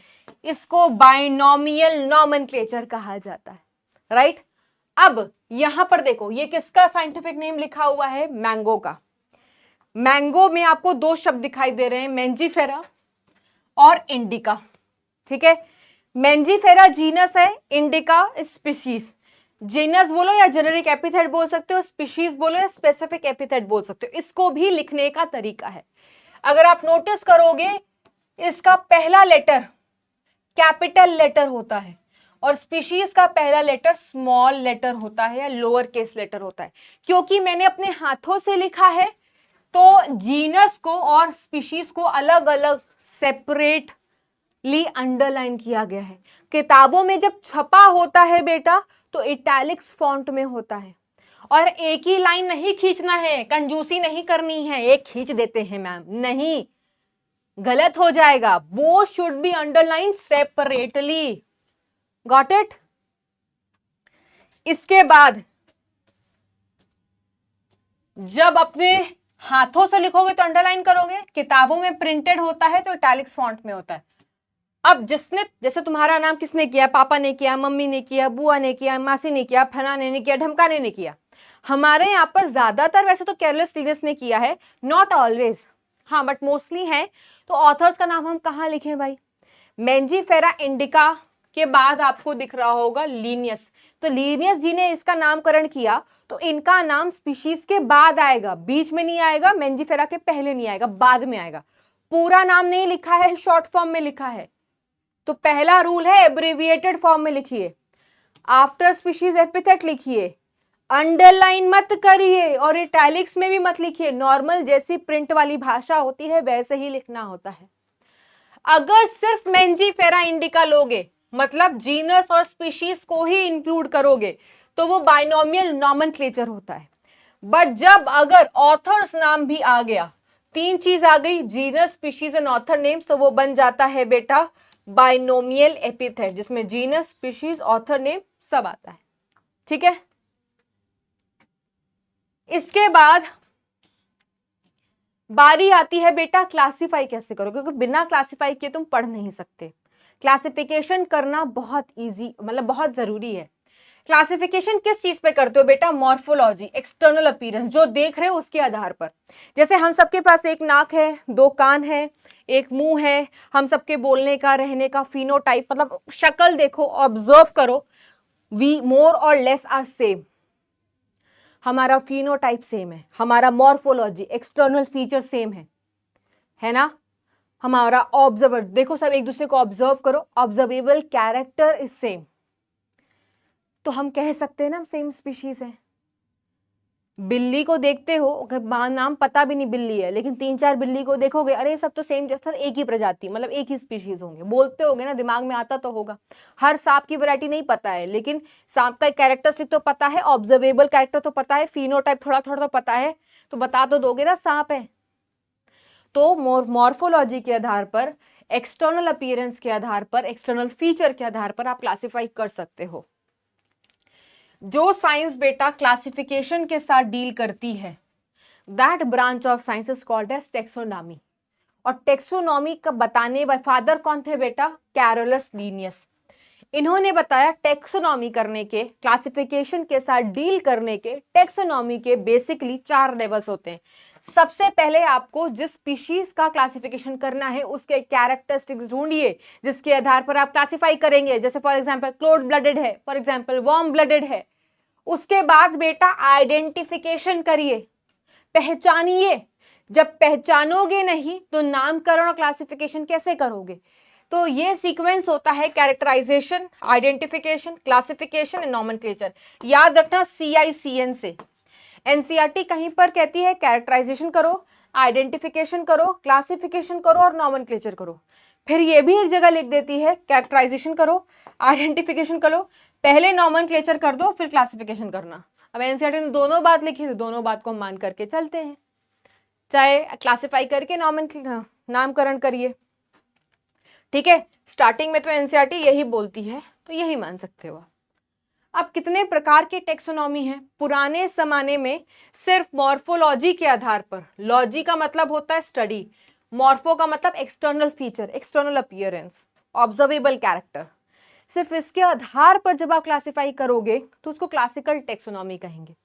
S1: इसको बाइनोमियल नॉमेनक्लेचर कहा जाता है, राइट। अब यहां पर देखो ये किसका साइंटिफिक नेम लिखा हुआ है, मैंगो का। मैंगो में आपको 2 शब्द दिखाई दे रहे हैं, मैंजीफेरा और इंडिका। ठीक है, मैंजीफेरा जीनस है, इंडिका स्पीशीज। जीनस बोलो या जेनेरिक एपिथेट बोल सकते हो, स्पीशीज बोलो या स्पेसिफिक एपिथेट बोल सकते हो, इसको भी लिखने का तरीका है। अगर आप नोटिस करोगे इसका पहला लेटर कैपिटल लेटर होता है और स्पीशीज का पहला लेटर स्मॉल लेटर होता है या लोअर केस लेटर होता है। क्योंकि मैंने अपने हाथों से लिखा है तो जीनस को और स्पीशीज को अलग अलग सेपरेटली अंडरलाइन किया गया है। किताबों में जब छपा होता है बेटा तो इटैलिक्स फॉन्ट में होता है, और एक ही लाइन नहीं खींचना है, कंजूसी नहीं करनी है, एक खींच देते हैं मैम, नहीं, गलत हो जाएगा। Both should be underline separately, got it. इसके बाद जब अपने हाथों से लिखोगे तो अंडरलाइन करोगे, किताबों में प्रिंटेड होता है तो इटैलिक्स फॉन्ट में होता है। अब जिसने, जैसे तुम्हारा नाम किसने किया, पापा ने किया, मम्मी ने किया, बुआ ने किया, मासी ने किया, फलाने ने किया, ढमकाने ने किया। हमारे यहाँ पर ज्यादातर वैसे तो केयरलेस लीडर्स ने किया है, नॉट ऑलवेज, हाँ बट मोस्टली है। तो ऑथर्स का नाम हम कहाँ लिखें भाई, मैंजीफेरा इंडिका के बाद आपको दिख रहा होगा लीनियस, तो लीनियस जी ने इसका नामकरण किया तो इनका नाम स्पीशीज के बाद आएगा, बीच में नहीं आएगा, मैंजीफेरा के पहले नहीं आएगा, बाद में आएगा। पूरा नाम नहीं लिखा है, शॉर्ट फॉर्म में लिखा है, तो पहला रूल है एब्रिविएटेड फॉर्म में लिखिए, आफ्टर स्पीशीज एपिथेट लिखिए, अंडरलाइन मत करिए और इटैलिक्स में भी मत लिखिए, नॉर्मल जैसी प्रिंट वाली भाषा होती है वैसे ही लिखना होता है। अगर सिर्फ मैंजीफेरा इंडिका लोगे, मतलब जीनस और स्पीशीज को ही इंक्लूड करोगे, तो वो बाइनोमियल नॉमेनक्लेचर होता है। बट जब अगर ऑथर्स नाम भी आ गया, 3 चीज आ गई, genus species and author names, तो वो बन जाता है बेटा बाइनोमियल एपिथेट, जिसमें जीनस स्पीशीज ऑथर नेम सब आता है। ठीक है, इसके बाद बारी आती है बेटा क्लासिफाई कैसे करो, क्योंकि बिना क्लासिफाई किए तुम पढ़ नहीं सकते। क्लासिफिकेशन करना बहुत इजी, मतलब बहुत जरूरी है। क्लासिफिकेशन किस चीज पे करते हो बेटा, मॉर्फोलॉजी, एक्सटर्नल अपीयरेंस, जो देख रहे हो उसके आधार पर। जैसे हम सबके पास एक नाक है, 2 कान है, एक मुंह है, हम सबके बोलने का, रहने का फिनोटाइप, मतलब शक्ल देखो, ऑब्जर्व करो, वी मोर और लेस आर सेम, हमारा फिनोटाइप सेम है, हमारा मॉर्फोलॉजी एक्सटर्नल फीचर सेम है ना। हमारा ऑब्जर्वर देखो, सब एक दूसरे को ऑब्जर्व करो, ऑब्जर्वेबल कैरेक्टर इज सेम, तो हम कह सकते हैं ना सेम स्पीशीज है। बिल्ली को देखते हो, अगर नाम पता भी नहीं बिल्ली है, लेकिन 3-4 बिल्ली को देखोगे, अरे सब तो सेम जैसा, एक ही प्रजाति, मतलब एक ही स्पीशीज होंगे, बोलते होगे ना, दिमाग में आता तो होगा। हर सांप की वैरायटी नहीं पता है, लेकिन सांप का कैरेक्टरिस्टिक तो पता है, ऑब्जर्वेबल कैरेक्टर तो पता है, फिनोटाइप थोड़ा थोड़ा तो पता है, तो बता तो दोगे ना सांप है। तो मॉर्फोलॉजी के आधार पर, एक्सटर्नल अपीयरेंस के आधार पर, एक्सटर्नल फीचर के आधार पर आप क्लासिफाई कर सकते हो। जो साइंस बेटा क्लासिफिकेशन के साथ डील करती है, that branch of science is called as taxonomy. और टेक्सोनॉमी का बताने वाले फादर कौन थे बेटा? Carolus Linnaeus. इन्होंने बताया टेक्सोनॉमी करने के, क्लासिफिकेशन के साथ डील करने के, टेक्सोनॉमी के बेसिकली 4 लेवल्स होते हैं। सबसे पहले आपको जिस स्पीशीज का क्लासिफिकेशन करना है उसके कैरेक्टरिस्टिक्स ढूंढिए, जिसके आधार पर आप क्लासिफाई करेंगे। जैसे फॉर एग्जांपल क्लोड ब्लडेड है, फॉर एग्जांपल वार्म ब्लडेड है। उसके बाद बेटा आइडेंटिफिकेशन करिए, पहचानिए। जब पहचानोगे नहीं तो नामकरण और क्लासिफिकेशन कैसे करोगे? तो ये सीक्वेंस होता है characterization, identification, classification and nomenclature. याद रखना CICN से। एनसीईआरटी कहीं पर कहती है कैरेक्टराइजेशन करो, आइडेंटिफिकेशन करो, क्लासिफिकेशन करो और नॉमेनक्लेचर करो। फिर ये भी एक जगह लिख देती है कैरेक्टराइजेशन करो, आइडेंटिफिकेशन करो, पहले नॉमेनक्लेचर कर दो, फिर क्लासिफिकेशन करना। अब एनसीईआरटी ने दोनों बात लिखी तो दोनों बात को मान करके चलते हैं, चाहे क्लासिफाई करके नामकरण करिए। ठीक है, स्टार्टिंग में तो एनसीईआरटी यही बोलती है, तो यही मान सकते हो। अब कितने प्रकार के टेक्सोनॉमी है? पुराने जमाने में सिर्फ मॉर्फोलॉजी के आधार पर, लॉजी का मतलब होता है स्टडी, मॉर्फो का मतलब external feature, external appearance, observable character, सिर्फ इसके आधार पर जब आप क्लासिफाई करोगे तो उसको क्लासिकल टेक्सोनॉमी कहेंगे।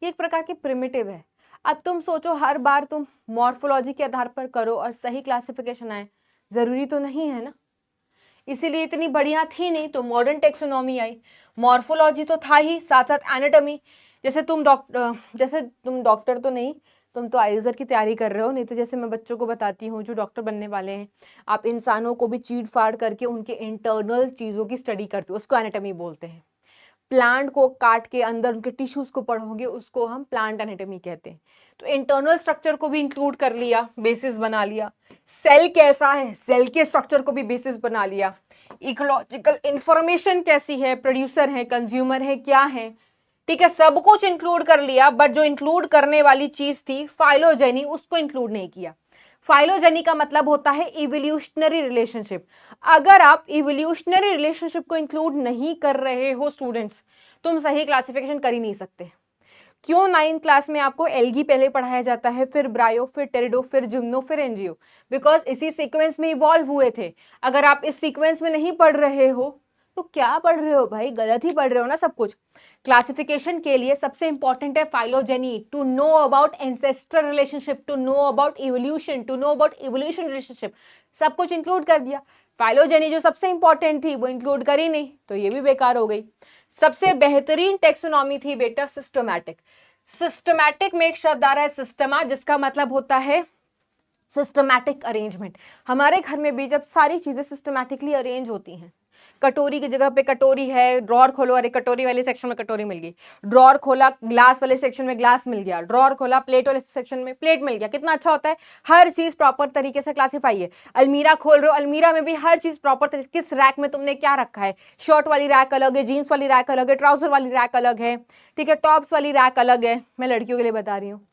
S1: ये एक प्रकार की प्रिमिटिव है। अब तुम सोचो हर बार तुम मॉर्फोलॉजी के आधार पर करो और सही क्लासिफिकेशन आए, जरूरी तो नहीं है ना। इसीलिए इतनी बढ़िया थी नहीं तो मॉडर्न टेक्सोनॉमी आई। मॉर्फोलॉजी तो था ही, साथ साथ एनाटॉमी। जैसे तुम डॉक्टर तो नहीं, तुम तो आईजर की तैयारी कर रहे हो, नहीं तो जैसे मैं बच्चों को बताती हूँ जो डॉक्टर बनने वाले हैं, आप इंसानों को भी चीर फाड़ करके उनके इंटरनल चीज़ों की स्टडी करते हो, उसको एनाटॉमी बोलते हैं। प्लांट को काट के अंदर उनके टिश्यूज को पढ़ोगे, उसको हम प्लांट एनाटॉमी कहते हैं। तो इंटरनल स्ट्रक्चर को भी इंक्लूड कर लिया, बेसिस बना लिया। सेल कैसा है, सेल के स्ट्रक्चर को भी बेसिस बना लिया। इकोलॉजिकल इंफॉर्मेशन कैसी है, प्रोड्यूसर है, कंज्यूमर है, क्या है, ठीक है, सब कुछ इंक्लूड कर लिया। बट जो इंक्लूड करने वाली चीज थी फाइलोजेनी, उसको इंक्लूड नहीं किया। फाइलोजेनी का मतलब होता है इवोल्यूशनरी रिलेशनशिप। अगर आप इवोल्यूशनरी रिलेशनशिप को इंक्लूड नहीं कर रहे हो स्टूडेंट्स, तुम सही क्लासिफिकेशन कर ही नहीं सकते। क्यों 9th क्लास में आपको एल्गी पहले पढ़ाया जाता है, फिर ब्रायो, फिर टेरिडो, फिर जिम्नो, फिर एंजियो? बिकॉज इसी सीक्वेंस में इवॉल्व हुए थे। अगर आप इस सीक्वेंस में नहीं पढ़ रहे हो तो क्या पढ़ रहे हो भाई? गलत ही पढ़ रहे हो ना सब कुछ। क्लासिफिकेशन के लिए सबसे इंपॉर्टेंट है phylogeny, to know about ancestral relationship, to know about evolution, to know about evolution relationship, सब कुछ इंक्लूड कर दिया। फाइलोजेनी जो सबसे इंपॉर्टेंट थी वो इंक्लूड करी नहीं, तो ये भी बेकार हो गई। सबसे बेहतरीन टेक्सोनॉमी थी बेटा सिस्टमैटिक। सिस्टमैटिक में एक शब्द आ रहा है सिस्टमा, जिसका मतलब होता है सिस्टमैटिक अरेंजमेंट। हमारे घर में भी जब सारी चीजें सिस्टमैटिकली अरेंज होती हैं, कटोरी की जगह पे कटोरी है, ड्रॉर खोलो, अरे कटोरी वाले सेक्शन में कटोरी मिल गई, ड्रॉर खोला ग्लास वाले सेक्शन में ग्लास मिल गया, ड्रॉर खोला प्लेट वाले सेक्शन में प्लेट मिल गया, कितना अच्छा होता है। हर चीज प्रॉपर तरीके से क्लासीफाई है। अलमीरा खोल रहे हो, अलमीरा में भी हर चीज प्रॉपर तरीके, किस रैक में तुमने क्या रखा है, शर्ट वाली रैक अलग है, जीन्स वाली रैक अलग है, ट्राउजर वाली रैक अलग है, ठीक है, टॉप्स वाली रैक अलग है, मैं लड़कियों के लिए बता रही हूँ,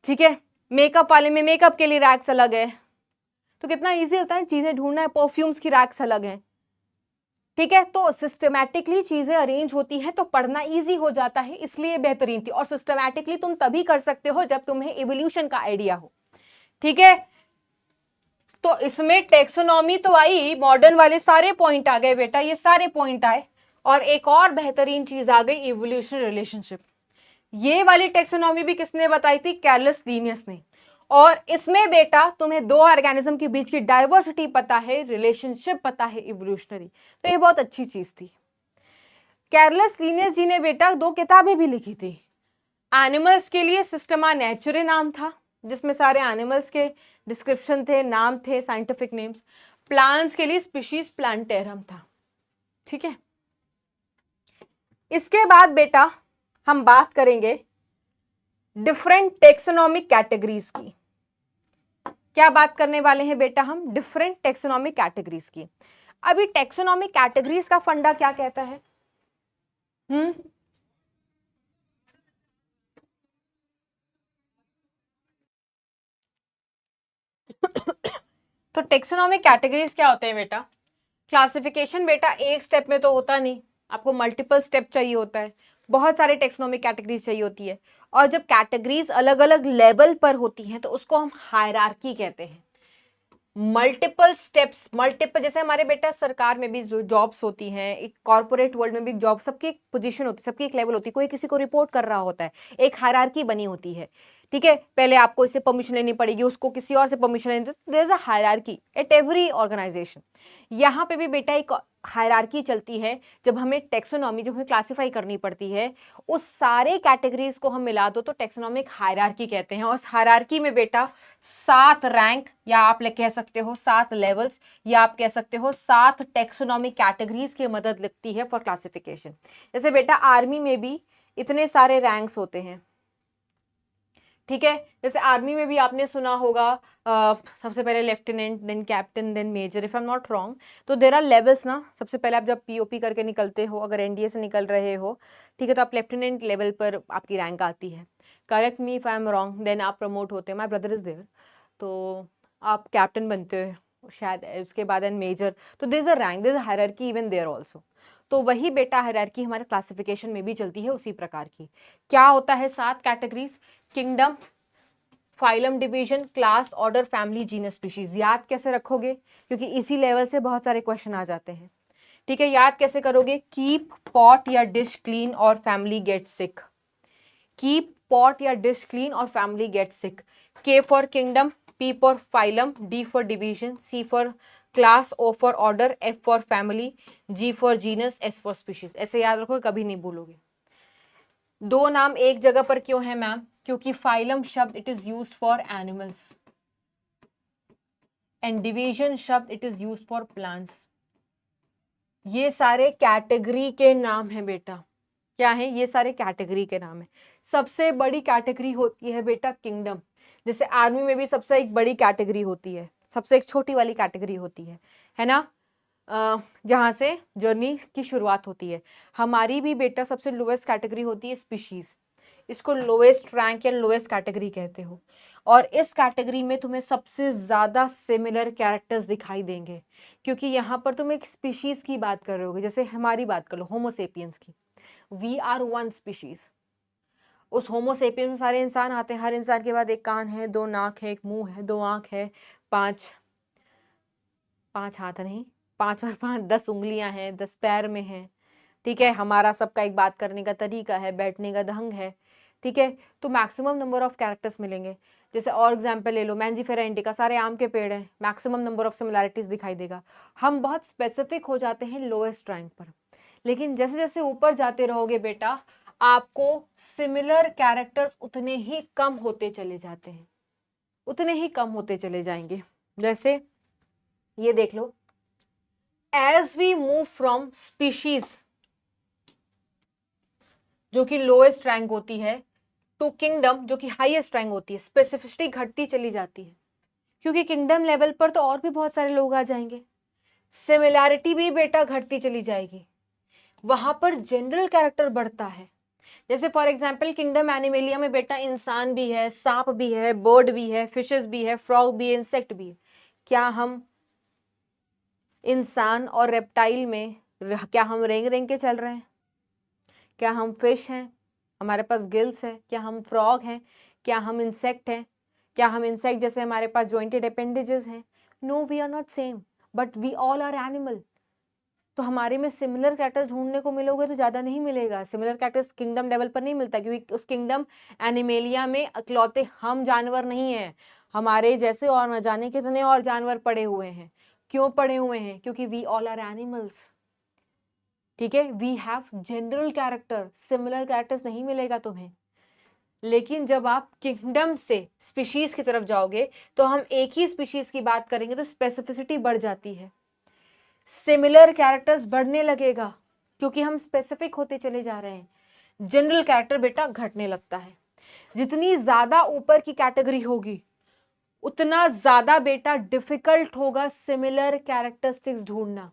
S1: ठीक है, मेकअप वाले में मेकअप के लिए रैक्स अलग है। तो कितना इजी होता है चीजें ढूंढना है, परफ्यूम्स की रैक्स अलग है, ठीक है। तो सिस्टमैटिकली चीजें अरेंज होती हैं तो पढ़ना इजी हो जाता है, इसलिए बेहतरीन थी। और सिस्टमैटिकली तुम तभी कर सकते हो जब तुम्हें इवोल्यूशन का आइडिया हो, ठीक है। तो इसमें टेक्सोनॉमी तो आई, मॉडर्न वाले सारे पॉइंट आ गए बेटा, ये सारे पॉइंट आए। और एक और बेहतरीन चीज आ गई, इवोल्यूशन रिलेशनशिप। ये वाली टेक्सोनॉमी भी किसने बताई थी? कैरलस लीनियस ने। और इसमें बेटा तुम्हें दो ऑर्गेनिज्म के बीच की डाइवर्सिटी पता है, रिलेशनशिप पता है इवोल्यूशनरी, तो ये बहुत अच्छी चीज थी। कैरलस लीनियस जी ने बेटा दो किताबें भी लिखी थी। एनिमल्स के लिए सिस्टमा नेचुरे नाम था, जिसमें सारे एनिमल्स के डिस्क्रिप्शन थे, नाम थे, साइंटिफिक नेम्स। प्लांट्स के लिए स्पीशीज प्लांटेरम था, ठीक है। इसके बाद बेटा हम बात करेंगे डिफरेंट टेक्सोनॉमिक कैटेगरीज की। क्या बात करने वाले हैं बेटा हम? डिफरेंट टेक्सोनॉमिक कैटेगरीज की। अभी टेक्सोनॉमिक कैटेगरीज का फंडा क्या कहता है? तो टेक्सोनॉमिक कैटेगरीज क्या होते हैं बेटा? क्लासिफिकेशन बेटा एक स्टेप में तो होता नहीं, आपको मल्टीपल स्टेप चाहिए होता है, बहुत सारे टेक्सोनॉमिक कैटेगरीज चाहिए होती है। और जब कैटेगरीज अलग अलग लेवल पर होती हैं तो उसको हम हायरार्की कहते हैं। मल्टीपल स्टेप्स, मल्टीपल, जैसे हमारे बेटा सरकार में भी जो जॉब्स होती हैं, एक कॉर्पोरेट वर्ल्ड में भी जॉब, सबकी एक पोजीशन होती है, सबकी एक लेवल होती है, कोई किसी को रिपोर्ट कर रहा होता है, एक हायरार्की बनी होती है। ठीक है, पहले आपको इससे परमिशन लेनी पड़ेगी, उसको किसी और से परमिशन लेनी, there is a hierarchy at every organization. यहाँ पे भी बेटा एक हायरार्की चलती है। जब हमें टेक्सोनॉमी, जब हमें क्लासिफाई करनी पड़ती है, उस सारे कैटेगरीज को हम मिला दो तो टेक्सोनॉमिक हायरार्की कहते हैं। और उस हायरार्की में बेटा 7 रैंक, या आप कह सकते हो 7 लेवल्स, या आप कह सकते हो 7 टेक्सोनॉमिक कैटेगरीज की मदद लगती है फॉर क्लासिफिकेशन। जैसे बेटा आर्मी में भी इतने सारे रैंक्स होते हैं। ठीक है, जैसे आर्मी में भी आपने सुना होगा सबसे पहले lieutenant, then captain, then major, if I am not wrong. तो देर आर लेवल्स ना। सबसे पहले आप जब पीओपी करके निकलते हो, अगर एनडीए से निकल रहे हो, ठीक है, तो आप लेफ्टिनेंट लेवल पर आपकी रैंक आती है। Correct me if I am wrong. Then आप प्रमोट होते हैं, माई ब्रदर इज देयर, तो आप कैप्टन बनते हो शायद, उसके बाद एन मेजर। तो there is a rank, there is a hierarchy even there also. तो वही बेटा हायरार्की हमारे क्लासिफिकेशन में भी चलती है उसी प्रकार की। क्या होता है? 7 categories, kingdom, phylum, division, class, order, family, genus, species. याद कैसे रखोगे? क्योंकि इसी लेवल से बहुत सारे क्वेश्चन आ जाते हैं। ठीक है, याद कैसे करोगे? कीप पॉट या डिश क्लीन और family get sick. Keep pot या डिश क्लीन और family get sick. K for kingdom, P for phylum, D for division, C for class, O for order, F for family, G for genus, S for species. ऐसे याद रखोगे, कभी नहीं भूलोगे। 2 नाम एक जगह पर क्यों है मैम? क्योंकि फाइलम शब्द it is used for animals and division शब्द it is used for plants. ये सारे कैटेगरी के नाम हैं बेटा। क्या है? ये सारे कैटेगरी के नाम है। सबसे बड़ी कैटेगरी होती है बेटा किंगडम। जैसे आर्मी में भी सबसे एक बड़ी कैटेगरी होती है, सबसे एक छोटी वाली कैटेगरी होती है ना, जहां से जर्नी की शुरुआत होती है। हमारी भी बेटा सबसे लोएस्ट कैटेगरी होती है स्पीशीज। इसको लोएस्ट रैंक या लोएस्ट कैटेगरी कहते हो। और इस कैटेगरी में तुम्हें सबसे ज्यादा सिमिलर कैरेक्टर्स दिखाई देंगे, क्योंकि यहाँ पर तुम एक स्पीशीज की बात कर रहे होगे। जैसे हमारी बात कर लो होमोसेपियंस की, वी आर वन स्पीशीज। उस होमोसेपियंस में सारे इंसान आते हैं, हर इंसान के बाद एक कान है, 2 नाक है, एक मुंह है, 2 आंख है, 5 हाथ नहीं, 5 और 5 10 उंगलियां हैं, 10 पैर में हैं। ठीक है, हमारा सबका एक बात करने का तरीका है, बैठने का ढंग है। ठीक है, तो मैक्सिमम नंबर ऑफ कैरेक्टर्स मिलेंगे। जैसे और एग्जांपल ले लो, मैंजीफेरा इंडिका, सारे आम के पेड़ हैं, मैक्सिमम नंबर ऑफ सिमिलैरिटीज दिखाई देगा। हम बहुत स्पेसिफिक हो जाते हैं लोएस्ट रैंक पर, लेकिन जैसे जैसे ऊपर जाते रहोगे बेटा, आपको सिमिलर कैरेक्टर्स उतने ही कम होते चले जाते हैं, उतने ही कम होते चले जाएंगे। जैसे ये देख लो, as we move from species जो कि लोएस्ट रैंक होती है, टू किंगडम जो कि हाईएस्ट रैंक होती है, स्पेसिफिसिटी घटती चली जाती है, क्योंकि किंगडम लेवल पर तो और भी बहुत सारे लोग आ जाएंगे, सिमिलैरिटी भी बेटा घटती चली जाएगी, वहां पर जनरल कैरेक्टर बढ़ता है। जैसे फॉर एग्जाम्पल किंगडम एनिमेलिया में बेटा इंसान भी है, सांप भी है, बर्ड भी है, फिशेस भी है, फ्रॉग भी है, इंसेक्ट भी है। क्या हम इंसान और रेप्टाइल में, क्या हम रेंग रेंग के चल रहे हैं? क्या हम फिश हैं, हमारे पास गिल्स है? क्या हम फ्रॉग हैं? क्या हम इंसेक्ट हैं? क्या हम इंसेक्ट जैसे हमारे पास जॉइंटेड अपेंडेजेस हैं? No, we are not same, but we all are animal. तो हमारे में सिमिलर कैरेक्टर्स ढूंढने को मिलोगे तो ज़्यादा नहीं मिलेगा। सिमिलर कैरेक्टर्स किंगडम लेवल पर नहीं मिलता, क्योंकि उस किंगडम एनिमेलिया में अकलौते हम जानवर नहीं है, हमारे जैसे और न जाने कितने और जानवर पड़े हुए हैं। क्यों पड़े हुए हैं? क्योंकि वी ऑल आर एनिमल्स। ठीक है, we have general character, similar characters नहीं मिलेगा तुम्हें। लेकिन जब आप किंगडम से स्पीशीज की तरफ जाओगे तो हम एक ही स्पीशीज की बात करेंगे तो स्पेसिफिसिटी बढ़ जाती है, सिमिलर कैरेक्टर्स बढ़ने लगेगा, क्योंकि हम स्पेसिफिक होते चले जा रहे हैं। जनरल कैरेक्टर बेटा घटने लगता है। जितनी ज्यादा ऊपर की कैटेगरी होगी उतना ज्यादा बेटा डिफिकल्ट होगा सिमिलर कैरेक्टरिस्टिक्स ढूंढना.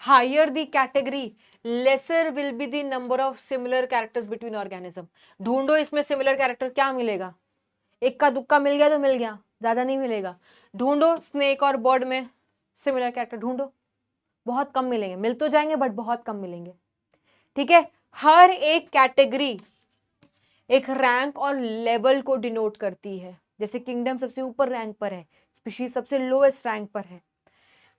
S1: Higher the category lesser will be the number of similar characters between organism. ढूंढो इसमें सिमिलर कैरेक्टर, क्या मिलेगा? एक का दुक्का मिल गया तो मिल गया, ज्यादा नहीं मिलेगा. ढूंढो स्नेक और बर्ड में सिमिलर कैरेक्टर, ढूंढो, बहुत कम मिलेंगे. मिल तो जाएंगे बट बहुत कम मिलेंगे. ठीक है, हर एक कैटेगरी एक रैंक और लेवल को डिनोट करती है. जैसे किंगडम सबसे ऊपर रैंक पर है, स्पीशीज सबसे लोएस्ट रैंक पर है.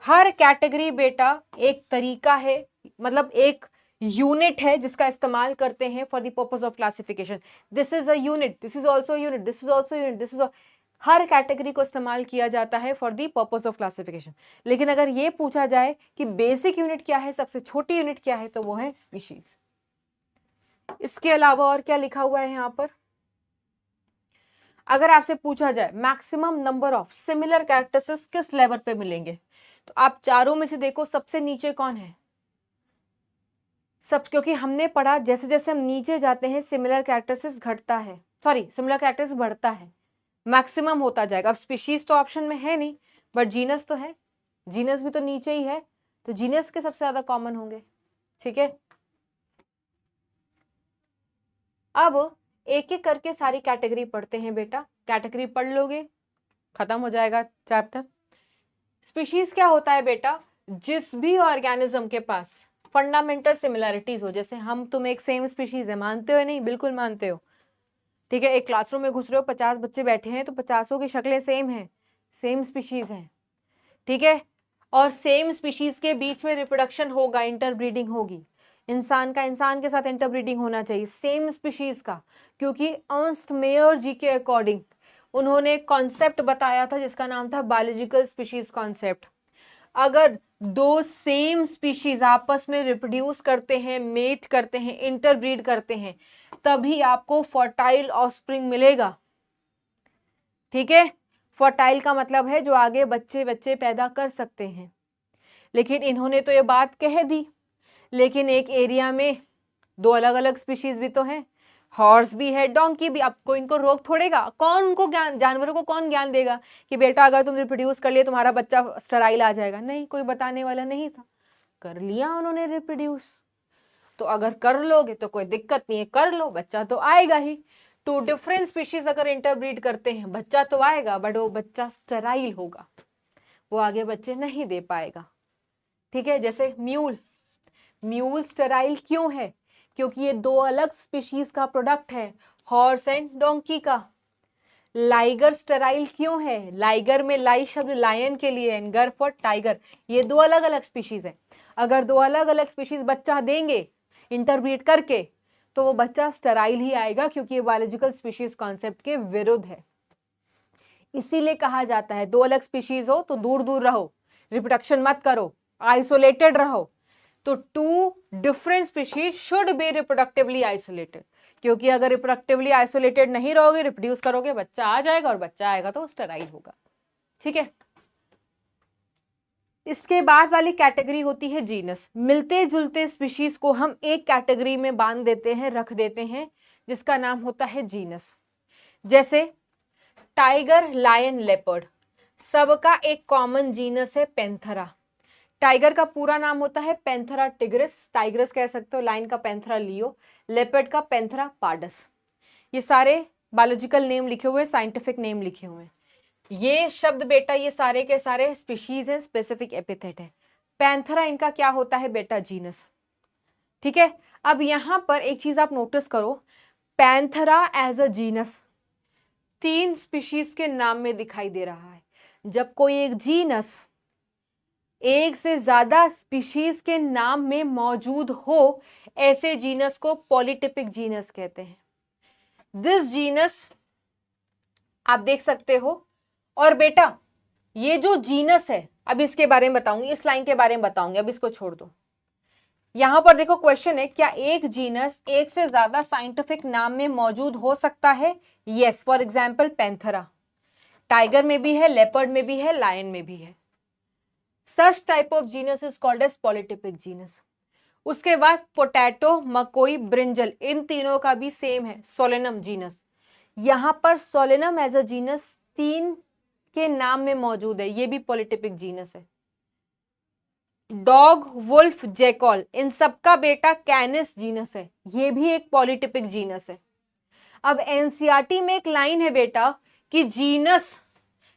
S1: हर कैटेगरी बेटा एक तरीका है, मतलब एक यूनिट है जिसका इस्तेमाल करते हैं for the purpose of classification. This is a unit, this is also unit, this is also unit, this is. Her category को इस्तेमाल किया जाता है for the purpose of classification. लेकिन अगर ये पूछा जाए कि बेसिक यूनिट क्या है, सबसे छोटी यूनिट क्या है, तो वो है स्पीशीज. इसके अलावा और क्या लिखा हुआ है यहां पर? अगर आपसे पूछा जाए maximum number of similar characteristics किस लेवल पे मिलेंगे, तो आप चारों में से देखो सबसे नीचे कौन है? सब, क्योंकि हमने पढ़ा जैसे जैसे हम नीचे जाते हैं सिमिलर कैरेक्टरिस्टिक्स घटता है, सॉरी सिमिलर कैरेक्टरिस्टिक्स बढ़ता है, मैक्सिमम होता जाएगा. अब स्पीशीज तो ऑप्शन में है नहीं, बट जीनस तो है, जीनस भी तो नीचे ही है, तो जीनस के सबसे ज्यादा कॉमन होंगे. ठीक है, अब एक एक करके सारी कैटेगरी पढ़ते हैं बेटा. कैटेगरी पढ़ लोगे खत्म हो जाएगा चैप्टर. स्पीशीज क्या होता है बेटा? जिस भी ऑर्गेनिज्म के पास फंडामेंटल सिमिलैरिटीज हो, जैसे हम तुम एक सेम स्पीशीज है, मानते हो नहीं? बिल्कुल मानते हो. ठीक है, एक क्लासरूम में घुस रहे हो, 50 बच्चे बैठे हैं, तो 50 की शक्लें सेम हैं, सेम स्पीशीज हैं. ठीक है, और सेम स्पीशीज के बीच में रिप्रोडक्शन होगा, इंटरब्रीडिंग होगी. इंसान का इंसान के साथ इंटरब्रीडिंग होना चाहिए सेम स्पीशीज का, क्योंकि अर्नस्ट मेयर जी के अकॉर्डिंग उन्होंने कॉन्सेप्ट बताया था जिसका नाम था बायोलॉजिकल स्पीशीज कॉन्सेप्ट. अगर दो सेम स्पीशीज आपस में रिप्रोड्यूस करते हैं, मेट करते हैं, इंटरब्रीड करते हैं, तभी आपको फर्टाइल ऑफस्प्रिंग मिलेगा. ठीक है, फर्टाइल का मतलब है जो आगे बच्चे बच्चे पैदा कर सकते हैं. लेकिन इन्होंने तो ये बात कह दी, लेकिन एक एरिया में दो अलग अलग स्पीशीज भी तो हैं, हॉर्स भी है, डोंकी भी. आपको इनको रोक थोड़ेगा, कौन उनको ज्ञान, जानवरों को कौन ज्ञान देगा कि बेटा अगर तुम रिप्रोड्यूस कर लिए तुम्हारा बच्चा स्टराइल आ जाएगा? नहीं, कोई बताने वाला नहीं था. कर लिया उन्होंने रिप्रोड्यूस. तो अगर कर लोगे तो कोई दिक्कत नहीं है, कर लो, बच्चा तो आएगा ही. टू डिफरेंट स्पीशीज अगर इंटरब्रीड करते हैं, बच्चा तो आएगा, बट वो बच्चा स्टराइल होगा, वो आगे बच्चे नहीं दे पाएगा. ठीक है, जैसे म्यूल, म्यूल स्टराइल क्यों है? क्योंकि ये दो अलग स्पीशीज का प्रोडक्ट है, हॉर्स एंड डोंकी का. लाइगर स्टराइल क्यों है? लाइगर में लाई शब्द लायन के लिए, एंड गर फॉर टाइगर. ये दो अलग अलग स्पीशीज है. अगर दो अलग अलग स्पीशीज बच्चा देंगे इंटरब्रीड करके, तो वो बच्चा स्टराइल ही आएगा, क्योंकि ये बायोलॉजिकल स्पीशीज कॉन्सेप्ट के विरुद्ध है. इसीलिए कहा जाता है दो अलग स्पीशीज हो तो दूर दूर रहो, रिप्रोडक्शन मत करो, आइसोलेटेड रहो. तो two different species should be reproductively isolated, क्योंकि अगर रिप्रोडक्टिवली आइसोलेटेड नहीं रहोगे, रिप्रोड्यूस करोगे, बच्चा आ जाएगा, और बच्चा आएगा तो स्टेराइल होगा. ठीक है, इसके बाद वाली कैटेगरी होती है जीनस. मिलते जुलते स्पीशीज को हम एक कैटेगरी में बांध देते हैं, रख देते हैं, जिसका नाम होता है जीनस. जैसे टाइगर, लायन, लेपर्ड, सबका एक कॉमन जीनस है पैंथरा. टाइगर का पूरा नाम होता है पैंथरा टिग्रिस, टाइग्रस कह सकते हो. लाइन का पैंथरा लियो, लेपर्ड का पैंथरा पार्डस. ये सारे बायोलॉजिकल नेम लिखे हुए, साइंटिफिक नेम लिखे हुए. ये शब्द बेटा ये सारे के सारे स्पीशीज है, स्पेसिफिक एपिथेट है. पैंथरा इनका क्या होता है बेटा? जीनस. ठीक है, अब यहां पर एक चीज आप नोटिस करो, Panthera as a genus 3 species के नाम में दिखाई दे रहा है. जब कोई एक जीनस एक से ज्यादा स्पीशीज के नाम में मौजूद हो, ऐसे जीनस को पॉलीटिपिक जीनस कहते हैं. दिस जीनस आप देख सकते हो. और बेटा ये जो जीनस है, अब इसके बारे में बताऊंगी, इस लाइन के बारे में बताऊंगी, अब इसको छोड़ दो. यहां पर देखो क्वेश्चन है, क्या एक जीनस एक से ज्यादा साइंटिफिक नाम में मौजूद हो सकता है? Yes. For example Panthera, tiger में भी है, लेपर्ड में भी है, लायन में भी है. Such type of genus is called as polytypic genus. उसके बाद पोटैटो, मकोई, ब्रिंजल, इन तीनों का भी सेम है, सोलेनम जीनस. यहां पर सोलेनम एज अ जीनस 3 के नाम में मौजूद है, ये भी पॉलीटिपिक जीनस है। डॉग, वुल्फ, जैकॉल, इन सबका बेटा कैनिस जीनस है, ये भी एक पॉलीटिपिक जीनस है। अब एनसीईआरटी में एक लाइन है बेटा कि genus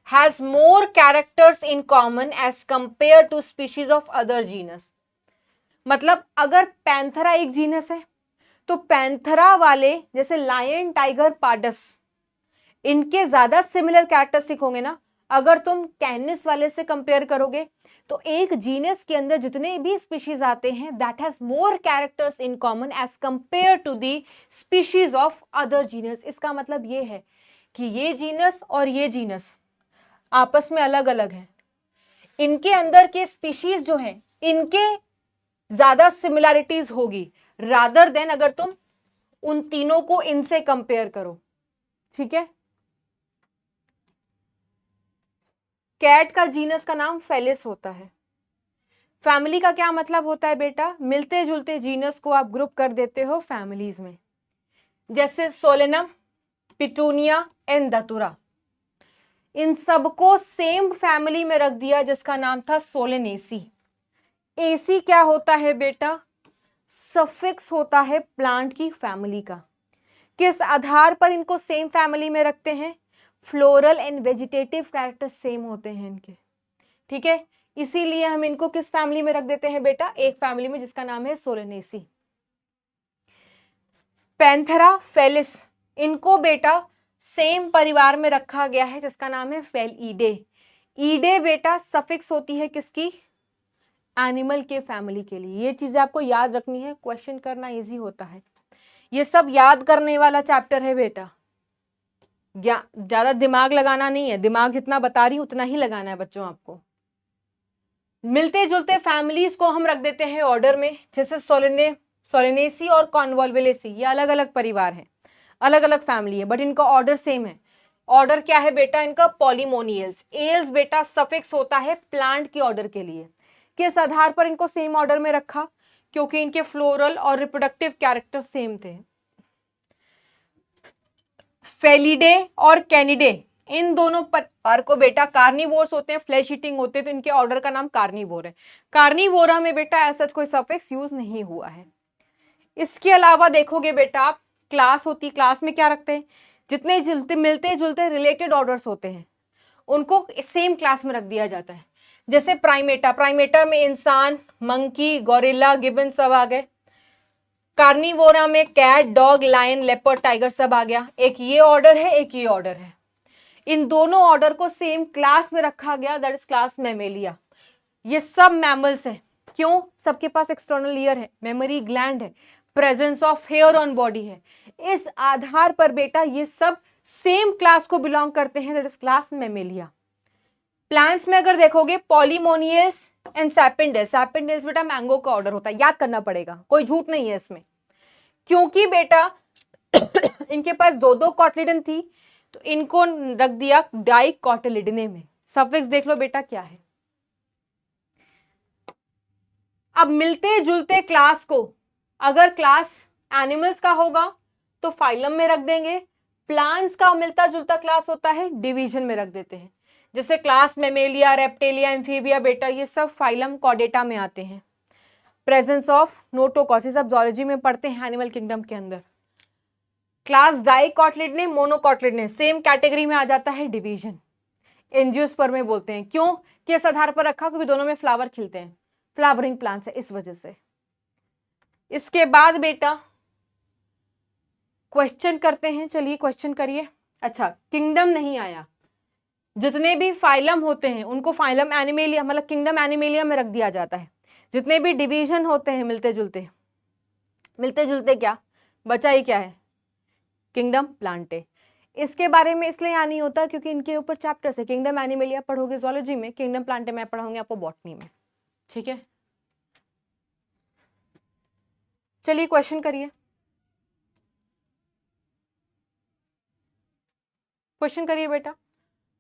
S1: has more characters in common as compare to species of other genus. मतलब अगर पैंथरा एक जीनस है तो पैंथरा वाले जैसे लायन, टाइगर, पाडस, इनके ज्यादा सिमिलर कैरेक्टरिस्टिक होंगे ना। अगर तुम कैनिस वाले से कंपेयर करोगे तो एक जीनस के अंदर जितने भी स्पीशीज आते हैं that has more characters in common as compare to the species of other genus. इसका मतलब ये है कि ये जीनस और ये जीनस आपस में अलग अलग है, इनके अंदर के स्पीशीज जो है इनके ज्यादा सिमिलैरिटीज होगी रादर देन अगर तुम उन तीनों को इनसे कंपेयर करो। ठीक है। कैट का जीनस का नाम फेलिस होता है। फैमिली का क्या मतलब होता है बेटा? मिलते जुलते जीनस को आप ग्रुप कर देते हो फैमिलीज में, जैसे सोलेनम, पिटूनिया एंड दतुरा, इन सबको सेम फैमिली में रख दिया जिसका नाम था सोलेनेसी। एसी क्या होता है बेटा? सफिक्स होता है प्लांट की फैमिली का। किस आधार पर इनको सेम फैमिली में रखते हैं? Floral and vegetative character same होते हैं इनके। ठीक है, इसीलिए हम इनको किस फैमिली में रख देते हैं बेटा? एक फैमिली में जिसका नाम है सोलेनेसी। पैंथरा, फेलिस, इनको बेटा सेम परिवार में रखा गया है जिसका नाम है फेलिडे। ईडे बेटा सफिक्स होती है किसकी? एनिमल के फैमिली के लिए। ये चीजें आपको याद रखनी है, क्वेश्चन करना इजी होता है। ये सब याद करने वाला चैप्टर है बेटा, ज्यादा दिमाग लगाना नहीं है, दिमाग जितना बता रही हूं उतना ही लगाना है बच्चों आपको। मिलते जुलते फैमिलीज को हम रख देते हैं ऑर्डर में, जैसे सोलेनेसी और कॉन्वोल्वुलेसी, ये अलग अलग परिवार हैं, अलग अलग फैमिली है, बट इनका ऑर्डर सेम है। ऑर्डर क्या है बेटा इनका? पॉलीमोनियल्स। एल्स बेटा सफिक्स होता है प्लांट के ऑर्डर के लिए। किस आधार पर इनको सेम ऑर्डर में रखा? क्योंकि इनके फ्लोरल और रिप्रोडक्टिव कैरेक्टर सेम थे। फेलिडे और कैनिडे, इन दोनों परिवार को बेटा कार्निवोर्स होते हैं, फ्लैश ईटिंग होते हैं, तो इनके ऑर्डर का नाम कार्निवोर है। कार्निवोरा में बेटा ऐसा कोई सफिक्स यूज नहीं हुआ है। इसके अलावा देखोगे बेटा आप, क्लास होती, क्लास में क्या रखते हैं? जितने मिलते जुलते रिलेटेड ऑर्डर्स होते हैं उनको सेम क्लास में रख दिया जाता है। जैसे प्राइमेटा, प्राइमेटा में इंसान, मंकी, गोरिल्ला, गिबन सब आ गए। कार्निवोरा में cat, dog, lion, leopard, tiger सब आ गया। एक ये ऑर्डर है, एक ये ऑर्डर है। इन दोनों ऑर्डर को सेम क्लास में रखा गया, दैट इज क्लास मैमेलिया। ये सब मैमल्स है। क्यों? सबके पास एक्सटर्नल ईयर है, मेमोरी ग्लैंड है, presence of hair on body है। इस आधार पर बेटा ये सब सेम क्लास को बिलोंग करते हैं, that is class Mammalia. Plants में अगर देखोगे पॉलीमोनियस एंड सैपिंडेल्स, सैपिंडेल्स बेटा मैंगो का ऑर्डर होता है, याद करना पड़ेगा, कोई झूठ नहीं है इसमें। क्योंकि बेटा इनके पास दो दो कॉटलिडन थी तो इनको रख दिया डाइकोटिलिडने में। सफिक्स देख लो बेटा क्या है। अब मिलते जुलते क्लास को अगर क्लास एनिमल्स का होगा तो फाइलम में रख देंगे, प्लांट्स का मिलता जुलता क्लास होता है डिवीजन में रख देते हैं। जैसे क्लास मेमेलिया, रेप्टेलिया, एम्फीबिया बेटा ये सब फाइलम कॉर्डेटा में आते हैं। प्रेजेंस ऑफ नोटोकॉसिस, अब जूलॉजी में पढ़ते हैं एनिमल किंगडम के अंदर। क्लास डाइकोटिलिडने, मोनोकोटिलिडने सेम कैटेगरी में आ जाता है डिवीजन। एंजियोस्पर्म बोलते हैं। क्यों? किस आधार पर रखा? क्योंकि दोनों में फ्लावर खिलते हैं, फ्लावरिंग प्लांट्स है इस वजह से। इसके बाद बेटा क्वेश्चन करते हैं, चलिए क्वेश्चन करिए। अच्छा, किंगडम नहीं आया, जितने भी फाइलम होते हैं उनको फाइलम एनिमेलिया मतलब किंगडम एनिमेलिया में रख दिया जाता है। जितने भी डिवीजन होते हैं मिलते जुलते क्या बचा ही क्या है? Kingdom Plantae. इसके बारे में इसलिए यहाँ नहीं होता क्योंकि इनके ऊपर चैप्टर्स है। किंगडम एनिमेलिया पढ़ोगे जूलॉजी में, किंगडम प्लांटे में पढ़ोगे आपको बॉटनी में। ठीक है, चलिए क्वेश्चन करिए। क्वेश्चन करिए बेटा।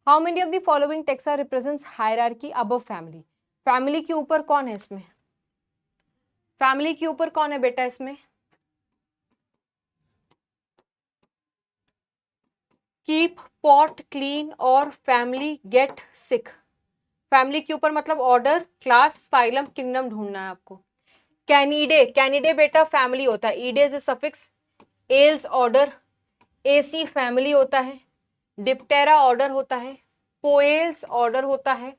S1: How many of the following taxa represents hierarchy above family? Family के ऊपर कौन है इसमें? फैमिली के ऊपर कौन है बेटा इसमें? कीप पॉट क्लीन और फैमिली गेट सिक। फैमिली के ऊपर मतलब ऑर्डर, क्लास, फाइलम, किंगडम ढूंढना है आपको। कैनिडे, कैनिडे बेटा फैमिली होता है, idae is suffix, ales order, aceae family होता है, डिप्टेरा ऑर्डर होता है, पोएल्स ऑर्डर होता है,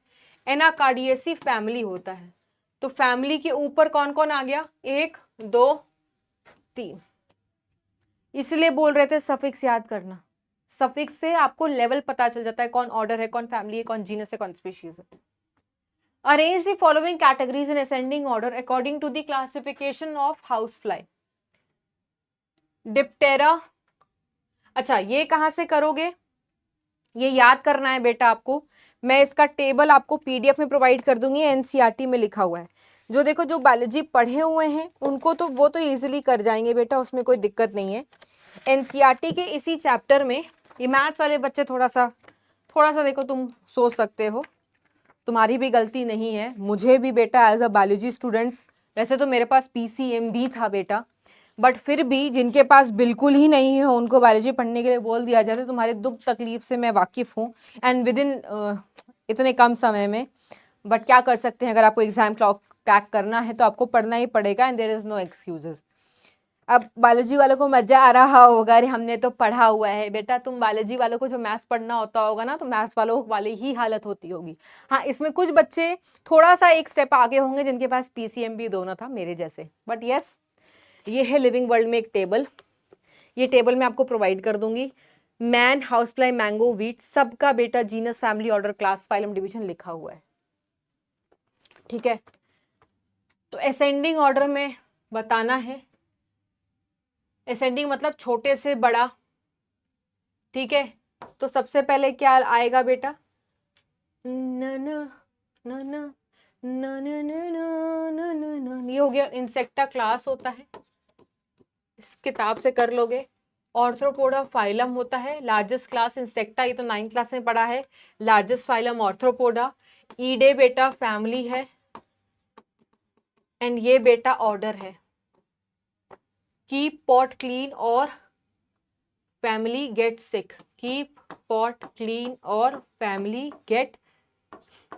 S1: एनाकार्डियेसी फैमिली होता है। तो फैमिली के ऊपर कौन कौन आ गया, 1 2 3, इसलिए बोल रहे थे सफिक्स याद करना। सफिक्स से आपको लेवल पता चल जाता है कौन ऑर्डर है, कौन फैमिली है, कौन जीनस है, कौन स्पीशीज है। Arrange the following categories in ascending order according to the classification of house fly. Diptera, अच्छा ये कहां से करोगे, ये याद करना है बेटा आपको। मैं इसका टेबल आपको पीडीएफ में प्रोवाइड कर दूंगी, एनसीईआरटी में लिखा हुआ है। जो देखो जो बायोलॉजी पढ़े हुए हैं उनको तो वो तो इजीली कर जाएंगे बेटा, उसमें कोई दिक्कत नहीं है। एनसीईआरटी के इसी चैप्टर में ये मैथ्स वाले बच्चे थोड़ा सा देखो तुम सोच सकते हो, तुम्हारी भी गलती नहीं है, मुझे भी बेटा एज अ बायोलॉजी स्टूडेंट्स, वैसे तो मेरे पास पीसीएम भी था बेटा, बट फिर भी जिनके पास बिल्कुल ही नहीं है उनको बायोलॉजी पढ़ने के लिए बोल दिया जाए, तो तुम्हारे दुख तकलीफ से मैं वाकिफ़ हूँ एंड विद इन इतने कम समय में। बट क्या कर सकते हैं, अगर आपको एग्जाम क्लॉक क्रैक करना है तो आपको पढ़ना ही पड़ेगा and there is no excuses. अब बायोलॉजी वालों को मजा आ रहा होगा, अरे हमने तो पढ़ा हुआ है बेटा, तुम बायोलॉजी वालों को जो मैथ्स पढ़ना होता होगा ना, तो मैथ्स वालों वाली ही हालत होती होगी। हाँ, इसमें कुछ बच्चे थोड़ा सा एक स्टेप आगे होंगे जिनके पास पीसीएम भी दोनों था मेरे जैसे, बट यस ये है लिविंग वर्ल्ड में एक टेबल, ये टेबल मैं आपको प्रोवाइड कर दूंगी। Man, house fly, mango, wheat, सबका बेटा genus, family, order, class, phylum, division लिखा हुआ है, ठीक है। तो असेंडिंग ऑर्डर में बताना है, असेंडिंग मतलब छोटे से बड़ा, ठीक है। तो सबसे पहले क्या आएगा बेटा, न न न न न, ये हो गया, इंसेक्टा क्लास होता है, इस किताब से कर लोगे। ऑर्थ्रोपोडा फाइलम होता है, लार्जेस्ट क्लास इंसेक्टा, ये तो 9th क्लास में पढ़ा है, लार्जेस्ट फाइलम ऑर्थ्रोपोडा। ईडे बेटा फैमिली है एंड ये बेटा ऑर्डर है। कीप पॉट क्लीन और family get sick, keep pot clean और फैमिली गेट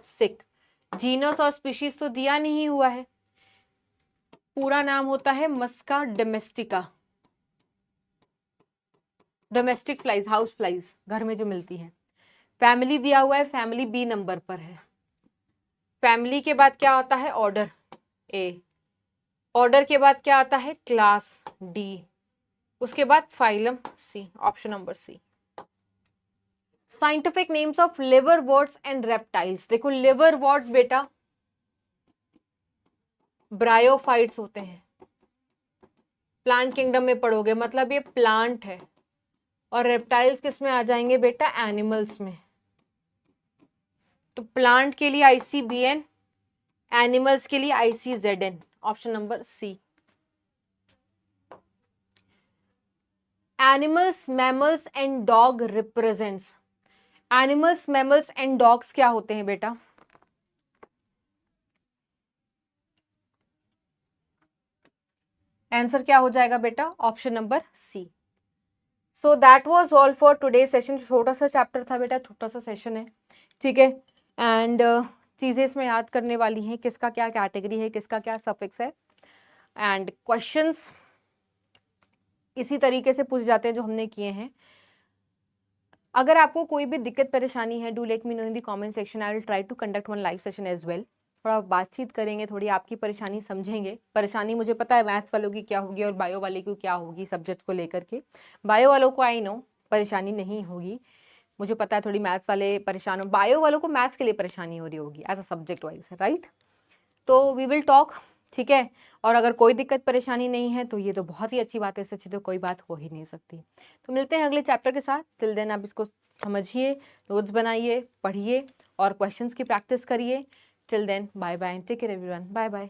S1: सिक। जीनस और स्पीशीज तो दिया नहीं हुआ है, पूरा नाम होता है musca domestica, domestic flies, house flies, घर में जो मिलती है। फैमिली दिया हुआ है, फैमिली बी नंबर पर है। फैमिली के बाद क्या आता है, ऑर्डर ए, ऑर्डर के बाद क्या आता है, क्लास डी, उसके बाद phylum C, option number C. Scientific names of liverworts and reptiles, देखो लिवरवर्ट्स बेटा ब्रायोफाइट्स होते हैं, प्लांट किंगडम में पढ़ोगे, मतलब ये प्लांट है। और रेप्टाइल्स किस में आ जाएंगे बेटा, एनिमल्स में। तो प्लांट के लिए ICBN, एनिमल्स के लिए ICZN, option number C. Animals, mammals and dog represents, animals, mammals and dogs क्या होते हैं बेटा, आंसर क्या हो जाएगा बेटा, option number C. So that was all for today session, छोटा सा चैप्टर था बेटा, छोटा सा सेशन है, ठीक है। एंड चीज़ें इसमें याद करने वाली हैं, किसका क्या कैटेगरी है, किसका क्या सफिक्स है, एंड क्वेश्चंस इसी तरीके से पूछ जाते हैं जो हमने किए हैं। अगर आपको कोई भी दिक्कत परेशानी है, do let me know in the comment section, I will try to conduct one live session as well. थोड़ा बातचीत करेंगे, थोड़ी आपकी परेशानी समझेंगे। परेशानी मुझे पता है मैथ्स वालों की क्या होगी और बायो वाले की क्या होगी सब्जेक्ट को लेकर के। बायो वालों को आई नो परेशानी नहीं होगी, मुझे पता है थोड़ी मैथ्स वाले परेशान हो, बायो वालों को मैथ्स के लिए परेशानी हो रही होगी as a subject wise, right. तो वी विल टॉक, ठीक है। और अगर कोई दिक्कत परेशानी नहीं है तो ये तो बहुत ही अच्छी बात है, सच्ची तो कोई बात हो ही नहीं सकती। तो मिलते हैं अगले चैप्टर के साथ, टिल देन आप इसको समझिए, नोट्स बनाइए, पढ़िए और क्वेश्चंस की प्रैक्टिस करिए। Till then bye bye, take care everyone, bye bye.